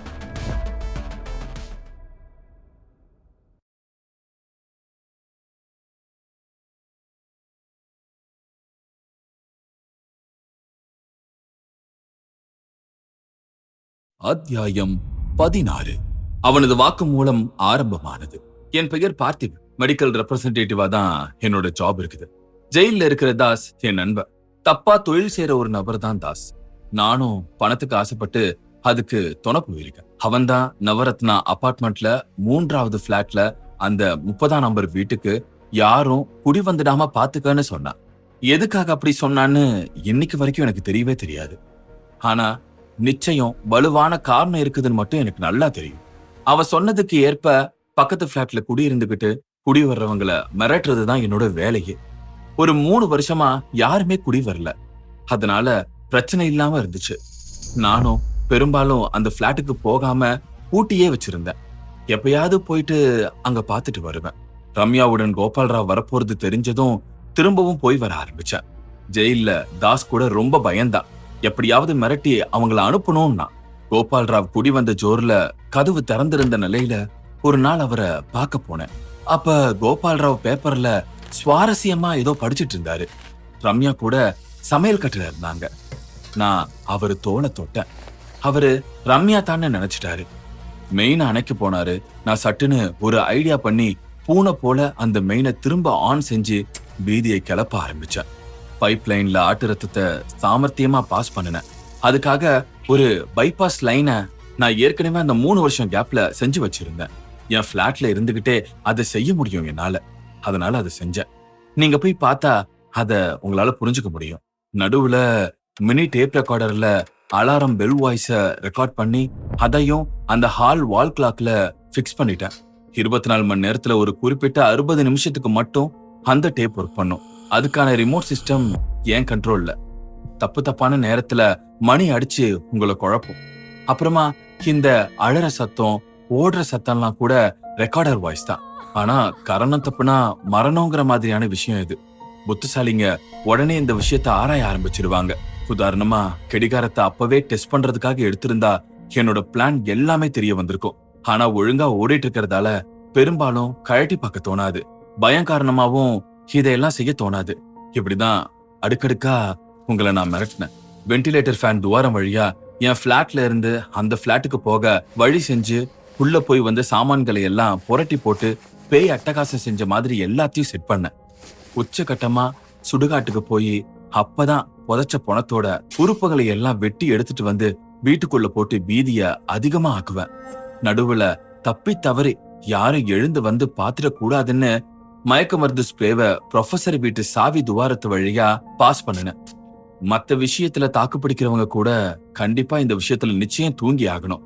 அத்தியாயம் 16. அவனது வாக்குமூலம் ஆரம்பமானது. என் பெயர் பார்த்திப். மெடிக்கல் ரெப்ரசன்டேட்டிவா தான் என்னோட ஜாப் இருக்குது. ஜெயில இருக்கிற தாஸ் என் நண்பர். தப்பா தொழில் செய்யற ஒரு நபர் தான் தாஸ். நானும் பணத்துக்கு ஆசைப்பட்டு அதுக்கு துணை போயிருக்கேன். அவன் தான் நவரத்னா அபார்ட்மெண்ட்ல 3வது பிளாட்ல அந்த 30ஆம் நம்பர் வீட்டுக்கு யாரும் குடி வந்துடாம பாத்துக்கன்னு சொன்னான். எதுக்காக அப்படி சொன்னான்னு இன்னைக்கு வரைக்கும் எனக்கு தெரியவே தெரியாது. ஆனா நிச்சயம் வலுவான காரணம் இருக்குதுன்னு மட்டும் எனக்கு நல்லா தெரியும். அவ சொன்னதுக்கு ஏற்ப பக்கத்து பிளாட்ல குடி இருந்துகிட்டு குடி வர்றவங்களை மிரட்டுறதுதான் என்னோட வேலையே. ஒரு 3 வருஷமா யாருமே குடி வரல. அதனால பிரச்சனை இல்லாம இருந்துச்சு. நானும் பெரும்பாலும் அந்த பிளாட்டுக்கு போகாம பூட்டியே வச்சிருந்தேன். எப்பயாவது போயிட்டு அங்க பாத்துட்டு வருவேன். ரம்யாவுடன் கோபால்ராவ் வரப்போறது தெரிஞ்சதும் திரும்பவும் போய் வர ஆரம்பிச்சேன். ஜெயில தாஸ் கூட ரொம்ப பயந்தான். எப்படியாவது மிரட்டி அவங்கள அனுப்பணும்னா. கோபால்ராவ் குடி வந்த ஜோர்ல கதவு திறந்திருந்த நிலையில ஒரு நாள் அவரை பார்க்க போனேன். அப்ப கோபால்ராவ் பேப்பர்ல சுவாரஸ்யமா ஏதோ படிச்சிட்டு இருந்தாரு. ரம்யா கூட சமையல் கட்டுல இருந்தாங்க. நான் அவரு தோலை தொட்டேன். அவரு ரம்யா தானே நினைச்சிட்டாரு. மெயினை அணைக்க போனாரு. நான் சட்டுன்னு ஒரு ஐடியா பண்ணி பூனை போல அந்த மெயினை திரும்ப ஆன் செஞ்சு பீதியை கிளப்ப ஆரம்பிச்சேன். பைப் லைன்ல ஆட்டு ரத்தத்தை சாமர்த்தியமா பாஸ் பண்ணினேன். அதுக்காக ஒரு பைபாஸ் லைனை நான் ஏற்கனவே அந்த 3 வருஷம் கேப்ல செஞ்சு வச்சிருந்தேன். என் பிளாட்ல இருந்துகிட்டே அதை செய்ய முடியும் என்னால. அதனால அதை செஞ்சேன். நீங்க போய் பார்த்தா அத உங்களால புரிஞ்சுக்க முடியும். நடுவுல மினி டேப் ரெக்கார்டர்ல அலாரம் பெல் வாய்ஸ ரெக்கார்ட் பண்ணி அதையும் அந்த ஹால் வால் கிளாக்ல பிக்ஸ் பண்ணிட்டேன். 24 மணி நேரத்துல ஒரு குறிப்பிட்ட 60 நிமிஷத்துக்கு மட்டும் அந்த டேப் ஒர்க் பண்ணும். அதுக்கான ரிமோட் சிஸ்டம் ஏன் கண்ட்ரோல்ல. தப்பான நேரத்துல மணி அடிச்சு உங்களை குழப்பும். அப்புறமா இந்த அழற சத்தம், ஓடுற சத்தம்லாம் கூட ரெக்கார்டர் வாய்ஸ் தான். ஆனா கரணம் தப்புனா மரணங்கிற மாதிரியான விஷயம் இது. புத்திசாலிங்க உடனே இந்த விஷயத்த ஆராய ஆரம்பிச்சிருவாங்க. உதாரணமா கடிகாரத்தை அப்பவே டெஸ்ட் பண்றதுக்காக எடுத்திருந்தா என்னோட பிளான் எல்லாமே தெரிய வந்திருக்கும். ஆனா ஒழுங்கா ஓடிட்டு இருக்கிறதால பெரும்பாலும் கழட்டி பார்க்க தோணாது. பயம் காரணமாவும் இதையெல்லாம் செய்ய தோணாது. இப்படிதான் அடுக்கடுக்கா உங்களை நான் மிரட்டினேன். வென்டிலேட்டர் ஃபேன் துவாரம் வழியா என் ஃபிளாட்ல இருந்து அந்த ஃபிளாட்டுக்கு போக வழி செஞ்சு உள்ள போய் வந்த சாமான்களை எல்லாம் புரட்டி போட்டு பேய் அட்டகாசம் செஞ்ச மாதிரி எல்லாத்தையும் செட் பண்ணேன். உச்சகட்டமா சுடுகாட்டுக்கு போய் அப்பதான் புதைச்ச பணத்தோட உறுப்புகளை எல்லாம் வெட்டி எடுத்துட்டு வந்து வீட்டுக்குள்ள போட்டு பீதிய அதிகமா ஆக்குவேன். நடுவுல தப்பி தவறி யாரும் எழுந்து வந்து பாத்திர கூடாதுன்னு மயக்க மருந்து ஸ்ப்ரேவை ப்ரொஃபசர் வீட்டு சாவி துவாரத்து வழியா பாஸ் பண்ணினேன். மத்த விஷயத்துல தாக்கு பிடிக்கிறவங்க கூட கண்டிப்பா இந்த விஷயத்துல நிச்சயம் தூங்கி ஆகணும்,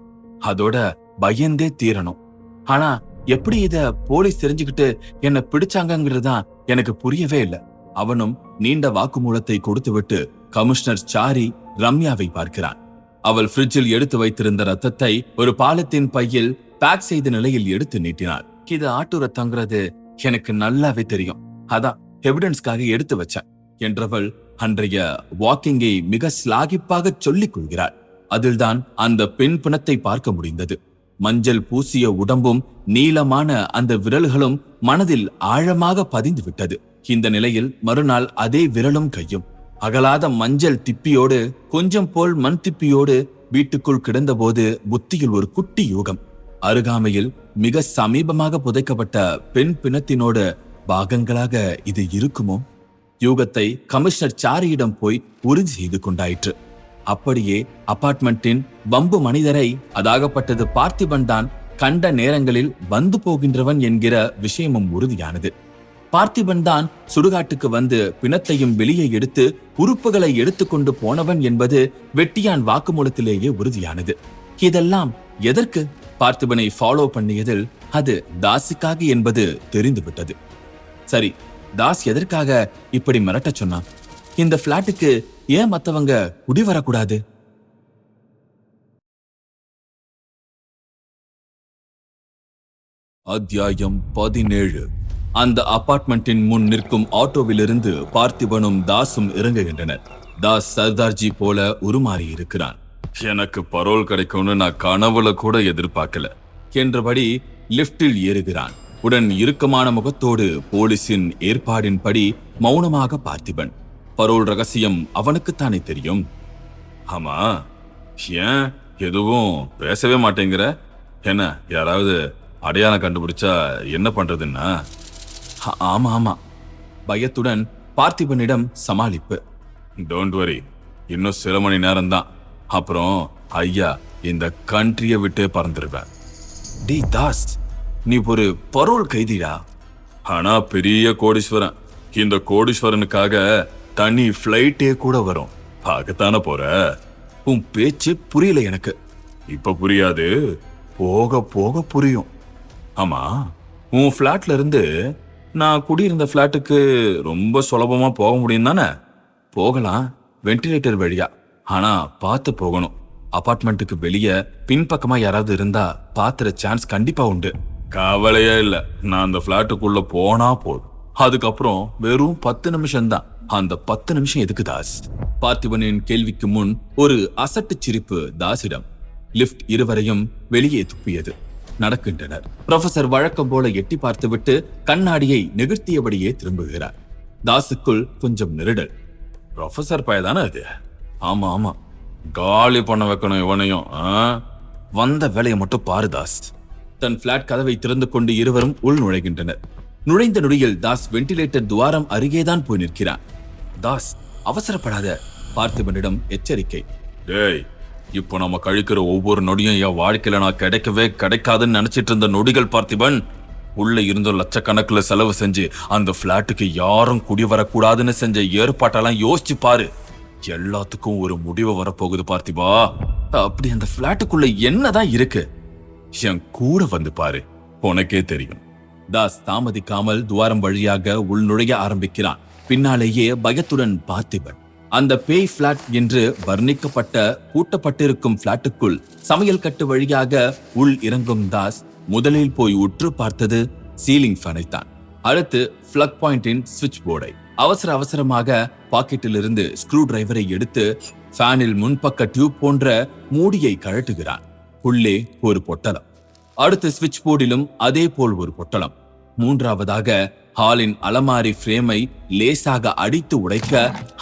அதோட பயந்தே தீரணும். ஆனா எப்படி இத போலீஸ் தெரிஞ்சுக்கிட்டு என்ன பிடிச்சாங்கிறதுதான் எனக்கு புரியவே இல்லை. அவனும் நீண்ட வாக்குமூலத்தை கொடுத்துவிட்டு கமிஷனர் சாரி ரம்யாவை பார்க்கிறான். அவள் ஃப்ரிட்ஜில் எடுத்து வைத்திருந்த ரத்தத்தை ஒரு பாலத்தின் பையில் பேக் செய்த நிலையில் எடுத்து நீட்டினாள். இது ஆட்டு ரத்தங்கிறது எனக்கு நல்லாவே தெரியும், அதான் எவிடன்ஸ்க்காக எடுத்து வச்சேன் என்றவள் அன்றைய வாக்கிங்கை மிக ஸ்லாகிப்பாக சொல்லிக் கொள்கிறாள். அதில்தான் அந்த பெண் பிணத்தை பார்க்க முடிந்தது. மஞ்சள் பூசிய உடம்பும் நீளமான அந்த விரல்களும் மனதில் ஆழமாக பதிந்து விட்டது. இந்த நிலையில் மறுநாள் அதே விரலும் கையும் அகலாத மஞ்சள் திப்பியோடு கொஞ்சம் போல் மண் திப்பியோடு வீட்டுக்குள் கிடந்தபோது புத்தியில் ஒரு குட்டி யூகம். அருகாமையில் மிக சமீபமாக புதைக்கப்பட்ட பெண் பிணத்தினோட பாகங்களாக இது இருக்குமோ? யூகத்தை கமிஷனர் சாரியிடம் போய் உறுதி செய்து கொண்டாயிற்று. அப்படியே அபார்ட்மெண்டின் வம்பு மனிதரை அதாகப்பட்டது பார்த்திபன் தான் கண்ட நேரங்களில் வந்து போகின்றவன் என்கிற விஷயமும் உறுதியானது. பார்த்திபன் தான் சுடுகாட்டுக்கு வந்து பிணத்தையும் வெளியே எடுத்து உறுப்புகளை எடுத்துக்கொண்டு போனவன் என்பது வெட்டியான் வாக்குமூலத்திலேயே உறுதியானது. இதெல்லாம் எதற்கு? பார்த்திபனை ஃபாலோ பண்ணியதில் அது தாஸுக்காக என்பது தெரிந்துவிட்டது. சரி, தாஸ் எதற்காக இப்படி மிரட்ட சொன்னான்? இந்த பிளாட்டுக்கு ஏன் மத்தவங்க குடி வரக்கூடாது? அத்தியாயம் 17. அந்த அபார்ட்மெண்டின் முன் நிற்கும் ஆட்டோவிலிருந்து பார்த்திபனும் தாஸும் இறங்குகின்றனர். தாஸ் சர்தார்ஜி போல உருமாறி இருக்கிறான். எனக்கு பரோல் கிடைக்கும்னு நான் கனவுல கூட எதிர்பார்க்கல என்றபடி லிப்டில் ஏறுகிறான். உடன் இறுக்கமான முகத்தோடு போலீசின் ஏற்பாடின்படி மௌனமாக பார்த்திபன். பரோல் ரகசியம் அவனுக்குத்தானே தெரியும். ஆமா, ஏன் எதுவும் பேசவே மாட்டேங்கிற? என்ன, யாராவது அடையாளம் கண்டுபிடிச்சா என்ன பண்றதுன்னா? ஆமா ஆமா, பயத்துடன் பார்த்திபனிடம் சமாளிப்பு. டோன்ட் வரி, இன்னும் சில மணி நேரம்தான், அப்புறம் ஐயா இந்த கண்ட்ரியை விட்டே பறந்துருவேன். டி தாஸ், நீ ஒரு பரோல் கைதிடா. ஆனா பெரிய கோடீஸ்வரன். இந்த கோடீஸ்வரனுக்காக தனி ஃபிளைட்டே கூட வரும். பார்க்கத்தானே போற? உன் பேச்சு புரியல எனக்கு. இப்ப புரியாது, போக போக புரியும். ஆமா, உன் பிளாட்ல இருந்து நான் குடியிருந்த பிளாட்டுக்கு ரொம்ப சுலபமா போக முடியும் தானே? போகலாம், வென்டிலேட்டர் வழியா. ஆனா பார்த்து போகணும். அபார்ட்மெண்ட்டுக்கு வெளியே பின்பக்கமா யாராவது இருந்தா பாத்துற சான்ஸ் கண்டிப்பா உண்டு. கவலையே இல்ல, நான் அந்த பிளாட்டுக்குள்ள போனா போதும். அதுக்கப்புறம் வெறும் 10 நிமிஷம் தான். அந்த 10 நிமிஷம் எதுக்கு தாஸ்? பார்த்திபனின் கேள்விக்கு முன் ஒரு அசட்டு சிரிப்பு தாஸிடம். லிப்ட் இருவரையும் வெளியே துப்பியது. நடக்கின்றனர். ப்ரொஃபசர் வழக்கம் போல எட்டி பார்த்துவிட்டு கண்ணாடியை நிகழ்த்தியபடியே திரும்புகிறார். தாஸுக்குள் கொஞ்சம் நெருடல். ப்ரொஃபசர் பையதானே அது? ஆமா ஆமா, காலி பண்ண வைக்கணும் இவனையும். வந்த வேலையை மட்டும் பாரு தாஸ். தன் பிளாட் கதவை திறந்து கொண்டு இருவரும் உள் நுழைகின்றனர். நுழைந்த நொடியில் தாஸ் வென்டிலேட்டர் துவாரம் அருகேதான் போய் நிற்கிறான். தாஸ், அவசரப்படாத, பார்த்திபனிடம் எச்சரிக்கை. டேய், இப்போ நம்ம கழிக்கிற ஒவ்வொரு நொடியும் என் வாழ்க்கையில நான் கிடைக்கவே கிடைக்காதுன்னு நினைச்சிட்டு இருந்த நொடிகள் பார்த்திபன். உள்ள இருந்த லட்சக்கணக்கில் செலவு செஞ்சு அந்த பிளாட்டுக்கு யாரும் குடி வரக்கூடாதுன்னு செஞ்ச ஏற்பாட்டெல்லாம் யோசிச்சு பாரு. எல்லாத்துக்கும் ஒரு முடிவு வரப்போகுது பார்த்திபா. அப்படி அந்த பிளாட்டுக்குள்ள என்னதான் இருக்கு? என் கூட வந்து பாரு, உனக்கே தெரியும். தாஸ் தாமதிக்காமல் துவாரம் வழியாக உள் நுழைய ஆரம்பிக்கிறான். பின்னாலேயே பயத்துடன் பார்த்திபன். அந்த பேய் பிளாட் என்று வர்ணிக்கப்பட்ட பூட்டப்பட்டிருக்கும் பிளாட்டுக்குள் சமையல் கட்டு வழியாக உள் இறங்கும் தாஸ் முதலில் போய் உற்று பார்த்தது சீலிங் ஃபேனை தான். அடுத்து பிளக் பாயிண்டின் சுவிட்ச் போர்டை. அவசரமாக பாக்கெட்டிலிருந்து ஸ்க்ரூ டிரைவரை எடுத்து ஃபேனில் முன்பக்க டியூப் போன்ற மூடியை கழட்டுகிறான். உள்ளே ஒரு பொட்டலம். அடுத்து சுவிட்ச் போர்டிலும் அதே போல் ஒரு பொட்டலம். மூன்றாவதாக ஹாலின் அலமாரி ஃப்ரேமை லேசாக அடித்து உடைக்க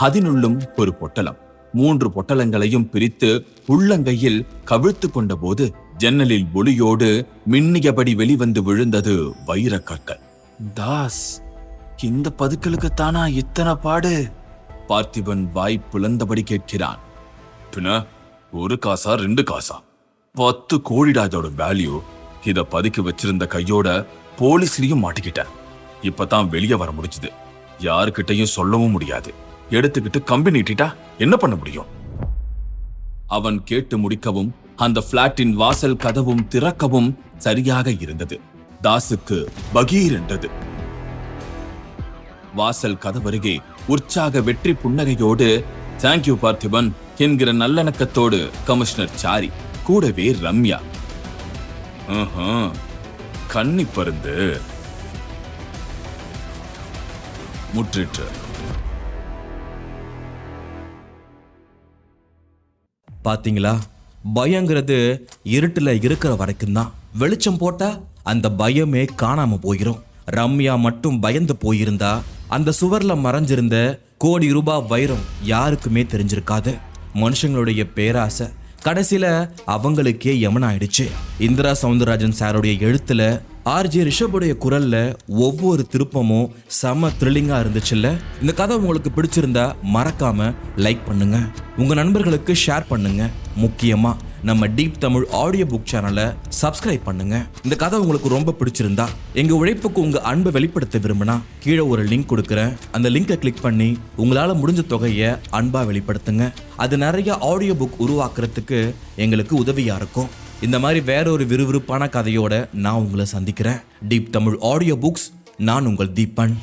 அதனுள்ளும் ஒரு பொட்டலம். 3 பொட்டலங்களையும் பிரித்து உள்ளங்கையில் கவிழ்த்து கொண்ட போது ஜன்னலில் ஒளியோடு மின்னியபடி வெளிவந்து விழுந்தது வைரக்கற்கள். தாஸ், இந்த பதுக்கலுக்குத்தானா இத்தனை பாடு? பார்த்திபன் வாய் பிளந்தபடி கேட்கிறான். பின்ன 1 காசா 2 காசா? 10 கோடிடா இதோட வேல்யூ. இத பதுக்கி வச்சிருந்த கையோட போலீஸ்லயும் மாட்டிக்கிட்டேன். இப்பதான் வெளியே வர முடிஞ்சது. யாருக்கிட்டையும் சொல்லவும் முடியாது. எடுத்துக்கிட்டு கம்பி நீட்டிட்டா என்ன பண்ண முடியும்? அவன் கேட்டு முடிக்கவும் அந்த பிளாட்டின் வாசல் கதவும் திறக்கவும் சரியாக இருந்தது. தாசுக்கு பகீர் என்றது. வாசல் கதவருகே உற்சாக வெற்றி புன்னகையோடு தேங்க்யூ பார்த்திபன் என்கிற நல்லணக்கத்தோடு கமிஷனர் சாரி, கூடவே ரம்யா. கன்னி பருந்து முற்றிற்று. பாத்தீங்களா, பயங்கிறது இருட்டுல இருக்கிற வரைக்கும் தான். வெளிச்சம் போட்டா அந்த பயமே காணாம போயிரும். ரம்யா மட்டும் பயந்து போயிருந்தா அந்த சுவர்ல மறைஞ்சிருந்த கோடி ரூபாய் வைரம் யாருக்குமே தெரிஞ்சிருக்காது. மனுஷங்களுடைய பேராசை கடைசியில அவங்களுக்கே யமனாயிடுச்சு. இந்திரா சவுந்தரராஜன் சாருடைய எழுத்துல ஆர்ஜே ரிஷபுடைய குரல்ல ஒவ்வொரு திருப்பமும் செம த்ரில்லிங்கா இருந்துச்சுல்ல. இந்த கதை உங்களுக்கு பிடிச்சிருந்தா மறக்காம லைக் பண்ணுங்க, உங்க நண்பர்களுக்கு ஷேர் பண்ணுங்க. முக்கியமா நம்ம டீப் தமிழ் ஆடியோ புக் சேனலை சப்ஸ்கிரைப் பண்ணுங்க. இந்த கதை உங்களுக்கு ரொம்ப பிடிச்சிருந்தா, எங்க உழைப்புக்கு உங்க அன்பை வெளிப்படுத்த விரும்பினா கீழே ஒரு லிங்க் கொடுக்குறேன். அந்த லிங்கை கிளிக் பண்ணி உங்களால முடிஞ்ச தொகையை அன்பா வெளிப்படுத்துங்க. அது நிறைய ஆடியோ புக் உருவாக்குறதுக்கு எங்களுக்கு உதவியா இருக்கும். இந்த மாதிரி வேற ஒரு விறுவிறுப்பான கதையோட நான் உங்களை சந்திக்கிறேன். டீப் தமிழ் ஆடியோ புக்ஸ், நான் உங்கள் தீபன்.